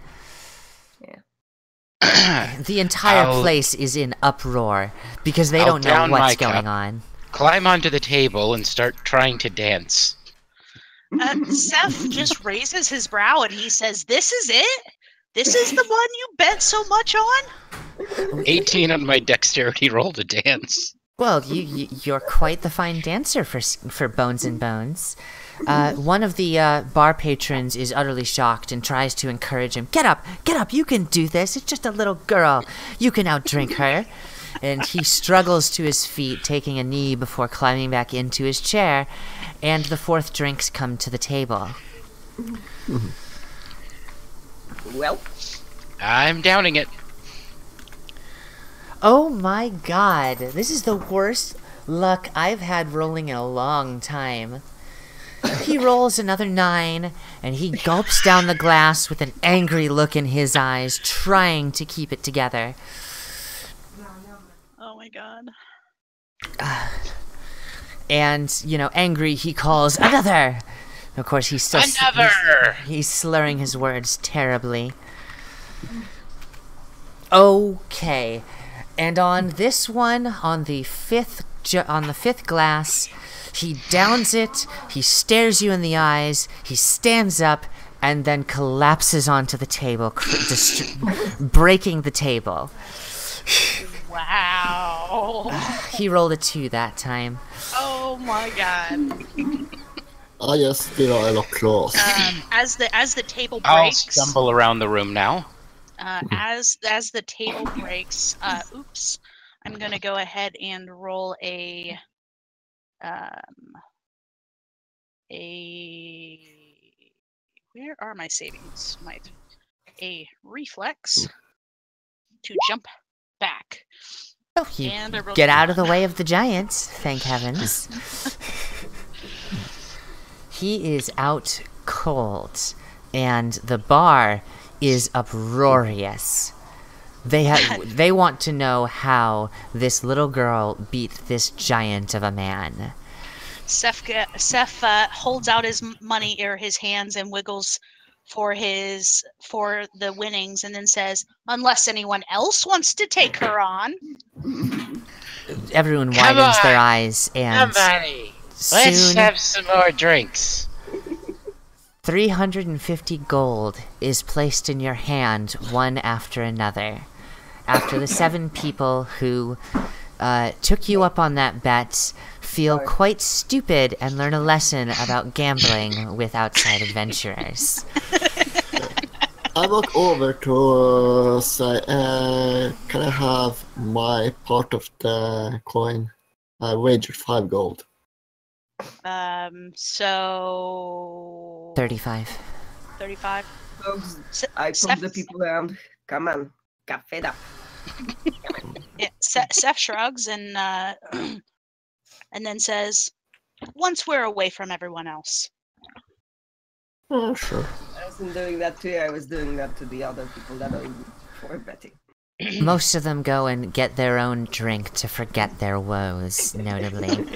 [SPEAKER 1] Yeah. The entire place is in uproar because they don't know what's going on.
[SPEAKER 4] Climb onto the table and start trying to dance.
[SPEAKER 2] Seth just raises his brow and he says, "This is it? This is the one you bet so much on?"
[SPEAKER 4] 18 on my dexterity roll to dance.
[SPEAKER 1] Well, you're quite the fine dancer for Bones and Bones. One of the bar patrons is utterly shocked and tries to encourage him. Get up, you can do this. It's just a little girl. You can outdrink her. And he struggles to his feet, taking a knee before climbing back into his chair, and the 4th drinks come to the table.
[SPEAKER 3] Well,
[SPEAKER 4] I'm downing it.
[SPEAKER 1] Oh my god, this is the worst luck I've had rolling in a long time. He rolls another 9, and he gulps down the glass with an angry look in his eyes, trying to keep it together.
[SPEAKER 2] Oh my god.
[SPEAKER 1] And, angry, he calls, "Another!" Of course, he's still...
[SPEAKER 4] Another!
[SPEAKER 1] He's slurring his words terribly. Okay. And on this one, on the 5th on the 5th glass, he downs it, he stares you in the eyes, he stands up, and then collapses onto the table, breaking the table.
[SPEAKER 2] Wow.
[SPEAKER 1] He rolled a 2 that time.
[SPEAKER 2] Oh my god.
[SPEAKER 5] I just feel a lot close.
[SPEAKER 2] As the table
[SPEAKER 4] I'll
[SPEAKER 2] breaks,
[SPEAKER 4] stumble around the room now.
[SPEAKER 2] as the table breaks, oops, I'm gonna go ahead and roll a where are my savings? A reflex to jump back.
[SPEAKER 1] Oh, you
[SPEAKER 2] And I rolled
[SPEAKER 1] get
[SPEAKER 2] a
[SPEAKER 1] out of the
[SPEAKER 2] 1.
[SPEAKER 1] way of the giants, thank heavens. He is out cold, and the bar is uproarious. They want to know how this little girl beat this giant of a man.
[SPEAKER 2] Seth holds out his money or his hands and wiggles for the winnings, and then says, "Unless anyone else wants to take her on."
[SPEAKER 1] Everyone widens their eyes, and
[SPEAKER 4] Somebody, let's
[SPEAKER 1] soon
[SPEAKER 4] have some more drinks.
[SPEAKER 1] 350 gold is placed in your hand, one after another. After the 7 people who took you up on that bet feel quite stupid and learn a lesson about gambling with outside adventurers.
[SPEAKER 5] I walk over to say, can I have my part of the coin? I wagered 5 gold.
[SPEAKER 2] So
[SPEAKER 1] 35.
[SPEAKER 2] 35.
[SPEAKER 3] I pump the people around. Come on, cafe it up.
[SPEAKER 2] Yeah, Seth shrugs and and then says, "Once we're away from everyone else."
[SPEAKER 5] Oh, sure.
[SPEAKER 3] I wasn't doing that to you. I was doing that to the other people that are for betting.
[SPEAKER 1] Most of them go and get their own drink to forget their woes, notably.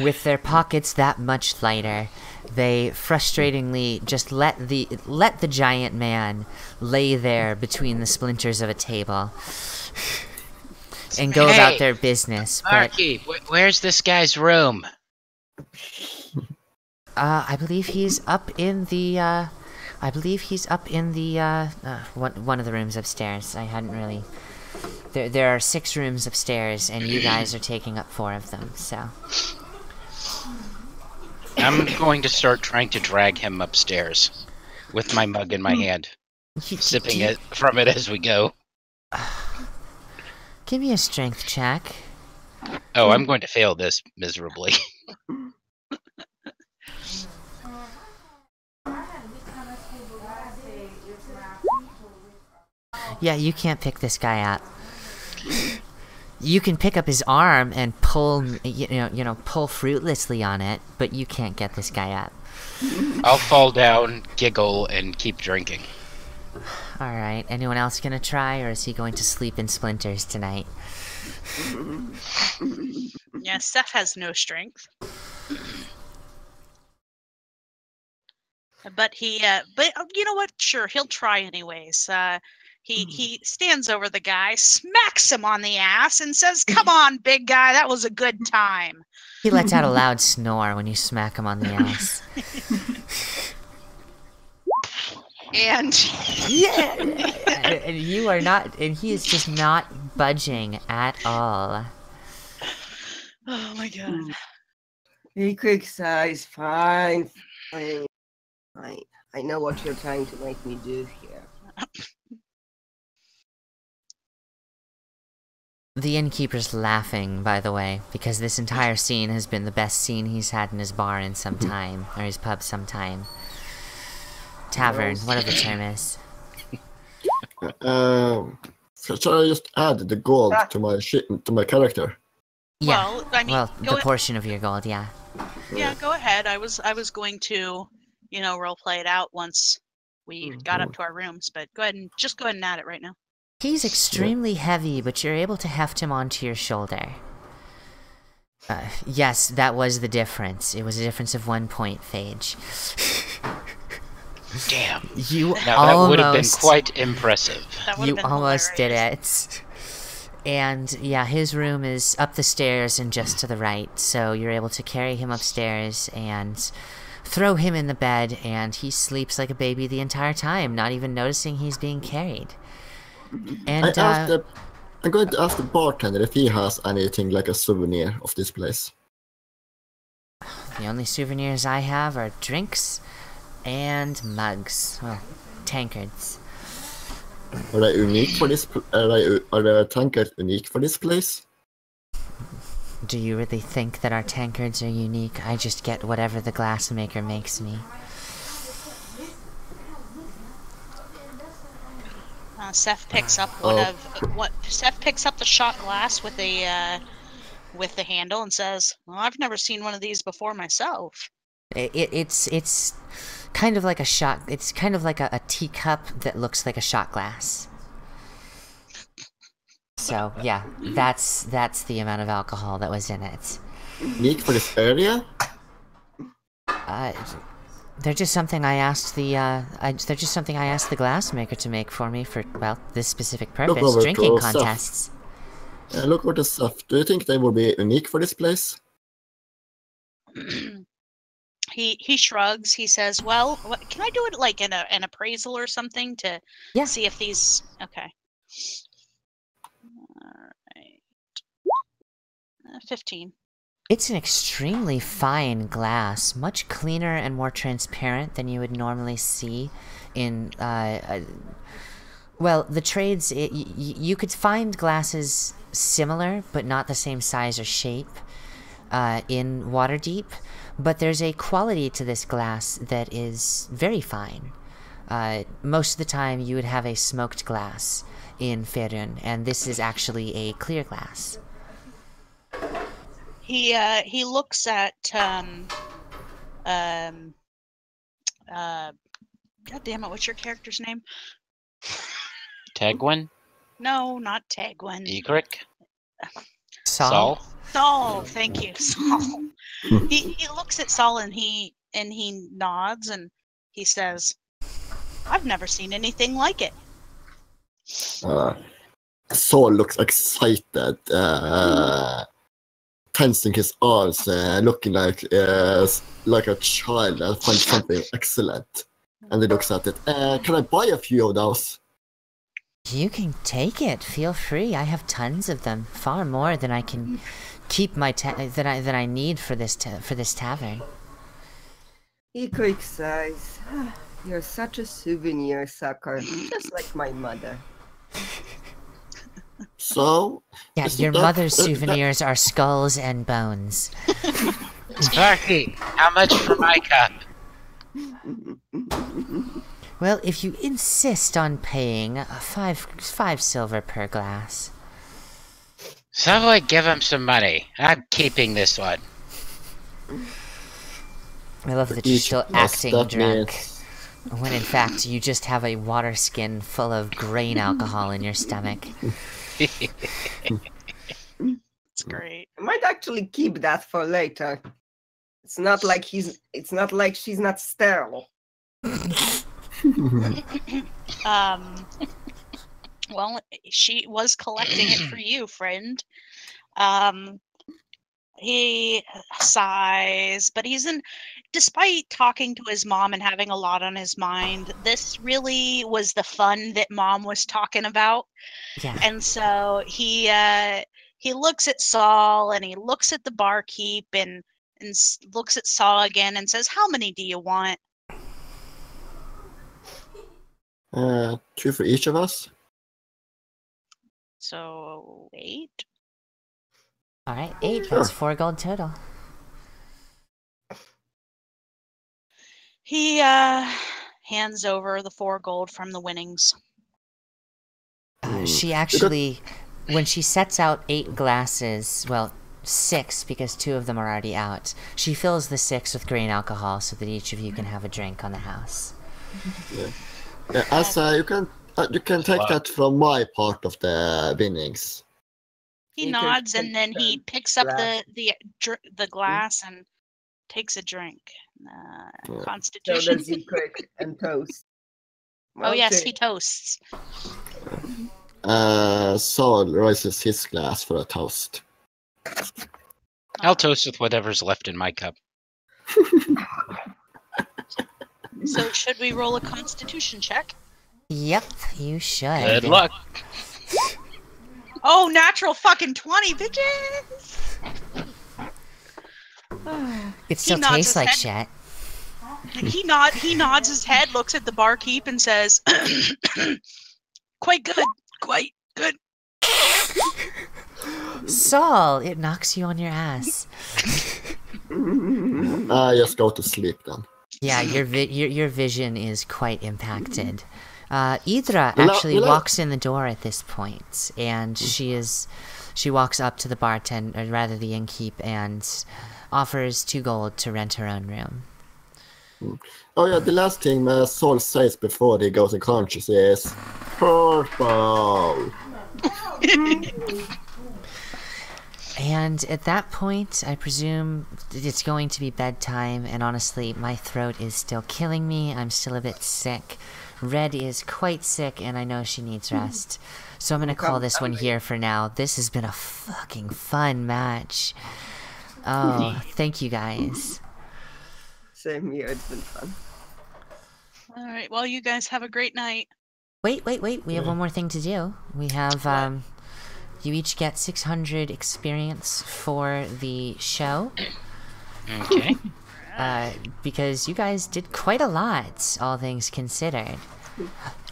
[SPEAKER 1] With their pockets that much lighter, they frustratingly just let the giant man lay there between the splinters of a table and go about their business. But
[SPEAKER 4] Marky, where's this guy's room?
[SPEAKER 1] I believe he's up in the one of the rooms upstairs. I hadn't really. There are 6 rooms upstairs, and you guys are taking up 4 of them. So
[SPEAKER 4] I'm going to start trying to drag him upstairs with my mug in my hand, sipping it from it as we go.
[SPEAKER 1] Give me a strength check.
[SPEAKER 4] Oh, I'm going to fail this miserably.
[SPEAKER 1] Yeah, you can't pick this guy up. You can pick up his arm and pull, pull fruitlessly on it, but you can't get this guy up.
[SPEAKER 4] I'll fall down, giggle, and keep drinking.
[SPEAKER 1] Alright, anyone else gonna try, or is he going to sleep in splinters tonight?
[SPEAKER 2] Yeah, Seth has no strength. But but you know what? Sure, he'll try anyways. He stands over the guy, smacks him on the ass, and says, "Come on, big guy, that was a good time."
[SPEAKER 1] He lets out a loud snore when you smack him on the ass.
[SPEAKER 2] And
[SPEAKER 1] yeah, and you are not, and he is just not budging at all.
[SPEAKER 2] Oh my god.
[SPEAKER 3] He quick sighs. Fine. I know what you're trying to make me do here.
[SPEAKER 1] The innkeeper's laughing, by the way, because this entire scene has been the best scene he's had in his bar in some time, or his pub some time. Tavern, whatever the term is.
[SPEAKER 5] Shall I just add the gold to my character?
[SPEAKER 1] Yeah.
[SPEAKER 2] Well, I mean,
[SPEAKER 1] the portion of your gold, yeah.
[SPEAKER 2] Yeah, go ahead. I was going to, role play it out once we got up to our rooms, but go ahead and add it right now.
[SPEAKER 1] He's extremely heavy, but you're able to heft him onto your shoulder. Yes, that was the difference. It was a difference of 1 point, Phage.
[SPEAKER 4] Damn.
[SPEAKER 1] You
[SPEAKER 4] now, that would have been quite impressive.
[SPEAKER 1] You almost did it. And yeah, his room is up the stairs and just to the right, so you're able to carry him upstairs and throw him in the bed, and he sleeps like a baby the entire time, not even noticing he's being carried. And
[SPEAKER 5] I'm going to ask the bartender if he has anything like a souvenir of this place.
[SPEAKER 1] The only souvenirs I have are drinks and mugs. Well, tankards.
[SPEAKER 5] Are they unique for this? Are the tankards unique for this place?
[SPEAKER 1] Do you really think that our tankards are unique? I just get whatever the glassmaker makes me.
[SPEAKER 2] Seth picks up Seth picks up the shot glass with the handle and says, "Well, I've never seen one of these before myself."
[SPEAKER 1] It's kind of like a shot. It's kind of like a teacup that looks like a shot glass. So yeah, that's the amount of alcohol that was in it.
[SPEAKER 5] Unique for this area?
[SPEAKER 1] They're just something I asked the glassmaker to make for me for, well, this specific purpose, drinking contests.
[SPEAKER 5] Look over the stuff. Do you think they will be unique for this place?
[SPEAKER 2] He shrugs. He says, "Well, can I do it like in an appraisal or something to see if these?" Okay. All right. 15.
[SPEAKER 1] It's an extremely fine glass, much cleaner and more transparent than you would normally see in, well, the trades, you could find glasses similar, but not the same size or shape, in Waterdeep, but there's a quality to this glass that is very fine. Most of the time you would have a smoked glass in Faerun, and this is actually a clear glass.
[SPEAKER 2] He looks at God damn it, what's your character's name?
[SPEAKER 4] Tegwin?
[SPEAKER 2] No, not Tegwin.
[SPEAKER 4] Egric?
[SPEAKER 1] Saul?
[SPEAKER 2] Saul, thank you, Saul. He looks at Saul and he nods and he says, "I've never seen anything like it."
[SPEAKER 5] Saul looks excited, tensing his arms, looking like a child that finds something excellent. And he looks at it. Can I buy a few of those?
[SPEAKER 1] You can take it. Feel free. I have tons of them, far more than I can keep that I need for this tavern.
[SPEAKER 3] He quick sighs. You're such a souvenir sucker, just like my mother.
[SPEAKER 5] So?
[SPEAKER 1] Yeah, your mother's souvenirs are skulls and bones.
[SPEAKER 4] Sparky, how much for my cup?
[SPEAKER 1] Well, if you insist on paying, five silver per glass.
[SPEAKER 4] Someone give him some money. I'm keeping this one.
[SPEAKER 1] I love that you're still acting drunk, when in fact you just have a water skin full of grain alcohol in your stomach.
[SPEAKER 2] It's great.
[SPEAKER 3] I might actually keep that for later. It's not like she's not sterile.
[SPEAKER 2] Well, she was collecting it for you, friend. He sighs, but despite talking to his mom and having a lot on his mind, this really was the fun that mom was talking about.
[SPEAKER 1] Yeah.
[SPEAKER 2] And so he looks at Saul and he looks at the barkeep and looks at Saul again and says, "How many do you want?"
[SPEAKER 5] 2 for each of us.
[SPEAKER 2] So 8.
[SPEAKER 1] All right, 8. Sure. That's 4 gold total.
[SPEAKER 2] He hands over the 4 gold from the winnings.
[SPEAKER 1] She actually, when she sets out 8 glasses, well, 6 because 2 of them are already out. She fills the 6 with grain alcohol so that each of you can have a drink on the house.
[SPEAKER 5] Yeah. As you can take that from my part of the winnings.
[SPEAKER 2] He nods and then he picks up the glass and takes a drink. Constitution.
[SPEAKER 3] So does he quick and toast.
[SPEAKER 2] Oh yes, he toasts.
[SPEAKER 5] Saul raises his glass for a toast.
[SPEAKER 4] I'll toast with whatever's left in my cup.
[SPEAKER 2] So should we roll a Constitution check?
[SPEAKER 1] Yep, you should.
[SPEAKER 4] Good luck.
[SPEAKER 2] Oh, natural fucking 20, bitches!
[SPEAKER 1] It still
[SPEAKER 2] nods
[SPEAKER 1] tastes
[SPEAKER 2] his
[SPEAKER 1] like
[SPEAKER 2] head.
[SPEAKER 1] shit.
[SPEAKER 2] He nods his head, looks at the barkeep, and says, "Quite good, quite good."
[SPEAKER 1] Saul, it knocks you on your ass.
[SPEAKER 5] I just go to sleep then.
[SPEAKER 1] Yeah, your vision is quite impacted. Idra actually walks in the door at this point, and she walks up to the bartender, or rather the innkeep, and offers 2 gold to rent her own room.
[SPEAKER 5] Oh yeah, the last thing Saul says before he goes unconscious is purple.
[SPEAKER 1] And at that point, I presume it's going to be bedtime, and honestly, my throat is still killing me. I'm still a bit sick. Red is quite sick, and I know she needs rest. So I'm gonna call this one here for now. This has been a fucking fun match. Oh, thank you guys.
[SPEAKER 3] Same here, it's been fun.
[SPEAKER 2] Alright, well, you guys have a great night.
[SPEAKER 1] Wait. We have one more thing to do. We have, you each get 600 experience for the show.
[SPEAKER 4] Okay.
[SPEAKER 1] Because you guys did quite a lot, all things considered.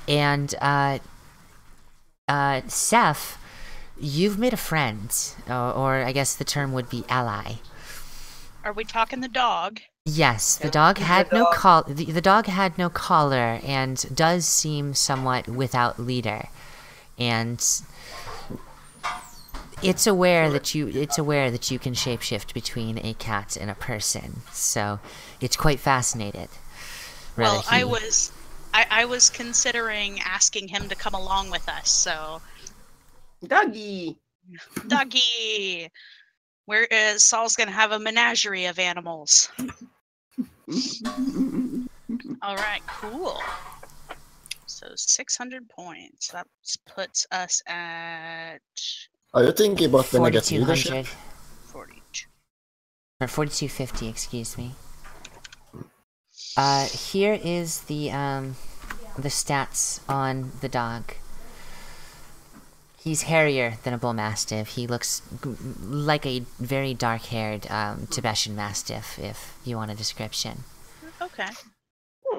[SPEAKER 1] And, Seth, you've made a friend, or I guess the term would be ally.
[SPEAKER 2] Are we talking the dog?
[SPEAKER 1] Yes, the dog had no the dog had no collar and does seem somewhat without leader. And it's aware that you can shapeshift between a cat and a person. So, it's quite fascinated.
[SPEAKER 2] Well, I was considering asking him to come along with us, so
[SPEAKER 3] Doggy!
[SPEAKER 2] Whereas Saul's gonna have a menagerie of animals. Alright, cool. So 600 points. That puts us at...
[SPEAKER 5] Are you thinking about when I get
[SPEAKER 1] 4,200.
[SPEAKER 5] leadership?
[SPEAKER 2] 42.
[SPEAKER 1] Or 4,250, excuse me. Here is the stats on the dog. He's hairier than a bull mastiff. He looks like a very dark-haired Tibetan mastiff, if you want a description.
[SPEAKER 2] Okay.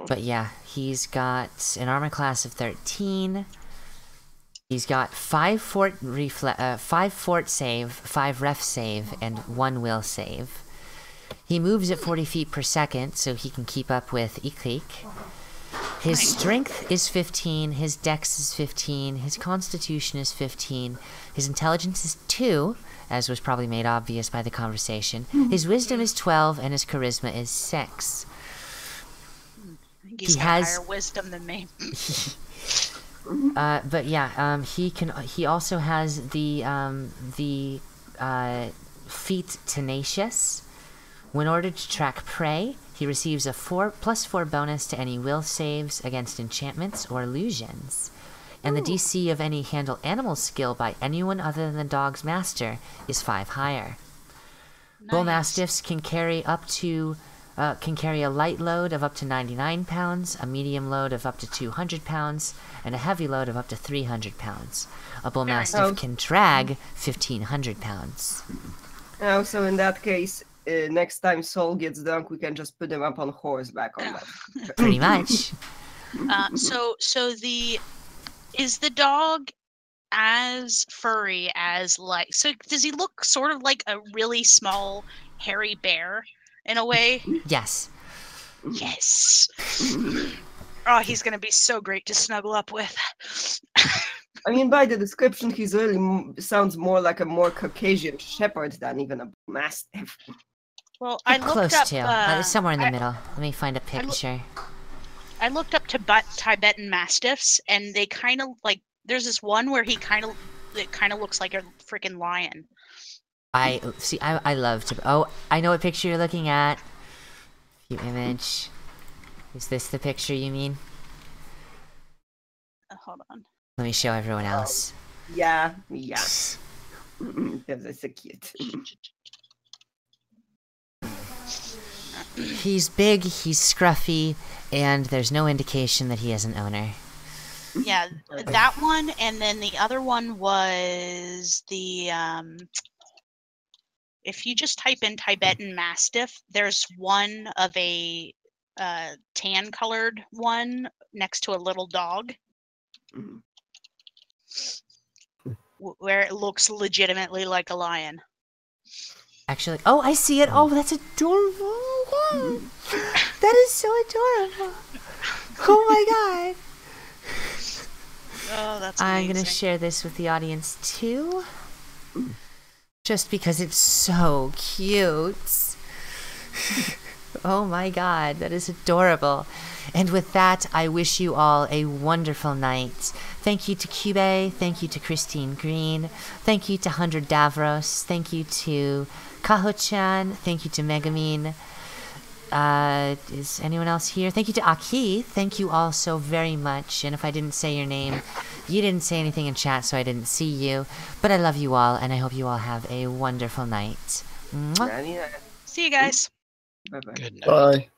[SPEAKER 1] But yeah, he's got an armor class of 13. He's got 5 fort save, 5 ref save, and 1 will save. He moves at 40 feet per second, so he can keep up with Iklik. His strength is 15, his dex is 15, his constitution is 15, his intelligence is 2, as was probably made obvious by the conversation. His wisdom is 12, and his charisma is 6.
[SPEAKER 2] I think he's got higher wisdom than me.
[SPEAKER 1] But yeah, he also has the feat Tenacious. When ordered to track prey, he receives a +4 bonus to any will saves against enchantments or illusions. And the DC of any handle animal skill by anyone other than the dog's master is 5 higher. Nice. Bull mastiffs can carry a light load of up to 99 pounds, a medium load of up to 200 pounds, and a heavy load of up to 300 pounds. A bull mastiff can drag 1,500 pounds.
[SPEAKER 3] Oh, so in that case, next time Saul gets drunk, we can just put him up on horseback on that.
[SPEAKER 1] Pretty much.
[SPEAKER 2] Is the dog as furry as so does he look sort of like a really small hairy bear in a way?
[SPEAKER 1] Yes.
[SPEAKER 2] Yes. Oh, he's gonna be so great to snuggle up with.
[SPEAKER 3] I mean, by the description, he's really sounds more like a more Caucasian shepherd than even a mastiff.
[SPEAKER 2] Well, I looked
[SPEAKER 1] close
[SPEAKER 2] up
[SPEAKER 1] to somewhere in the middle. Let me find a picture.
[SPEAKER 2] I looked up Tibetan mastiffs, and they kind of like. There's this one where it kind of looks like a freaking lion.
[SPEAKER 1] I love to. Oh, I know what picture you're looking at. View image. Is this the picture you mean?
[SPEAKER 2] Hold on.
[SPEAKER 1] Let me show everyone else.
[SPEAKER 3] Yeah. That's so cute.
[SPEAKER 1] He's big, he's scruffy, and there's no indication that he has an owner.
[SPEAKER 2] Yeah, that one, and then the other one was the if you just type in Tibetan Mastiff, there's one of a tan colored one next to a little dog where it looks legitimately like a lion.
[SPEAKER 1] Actually, oh, I see it. Oh, that's adorable. That is so adorable. Oh my god.
[SPEAKER 2] Oh, that's amazing.
[SPEAKER 1] I'm going to share this with the audience too. Just because it's so cute. Oh my god, that is adorable. And with that, I wish you all a wonderful night. Thank you to Cube. Thank you to Christine Green. Thank you to 100 Davros. Thank you to Kaho-chan. Thank you to Megamine. Is anyone else here? Thank you to Aki. Thank you all so very much. And if I didn't say your name, you didn't say anything in chat, so I didn't see you. But I love you all, and I hope you all have a wonderful night. Mwah.
[SPEAKER 2] See you guys.
[SPEAKER 3] Bye-bye.
[SPEAKER 4] Good night.
[SPEAKER 5] Bye.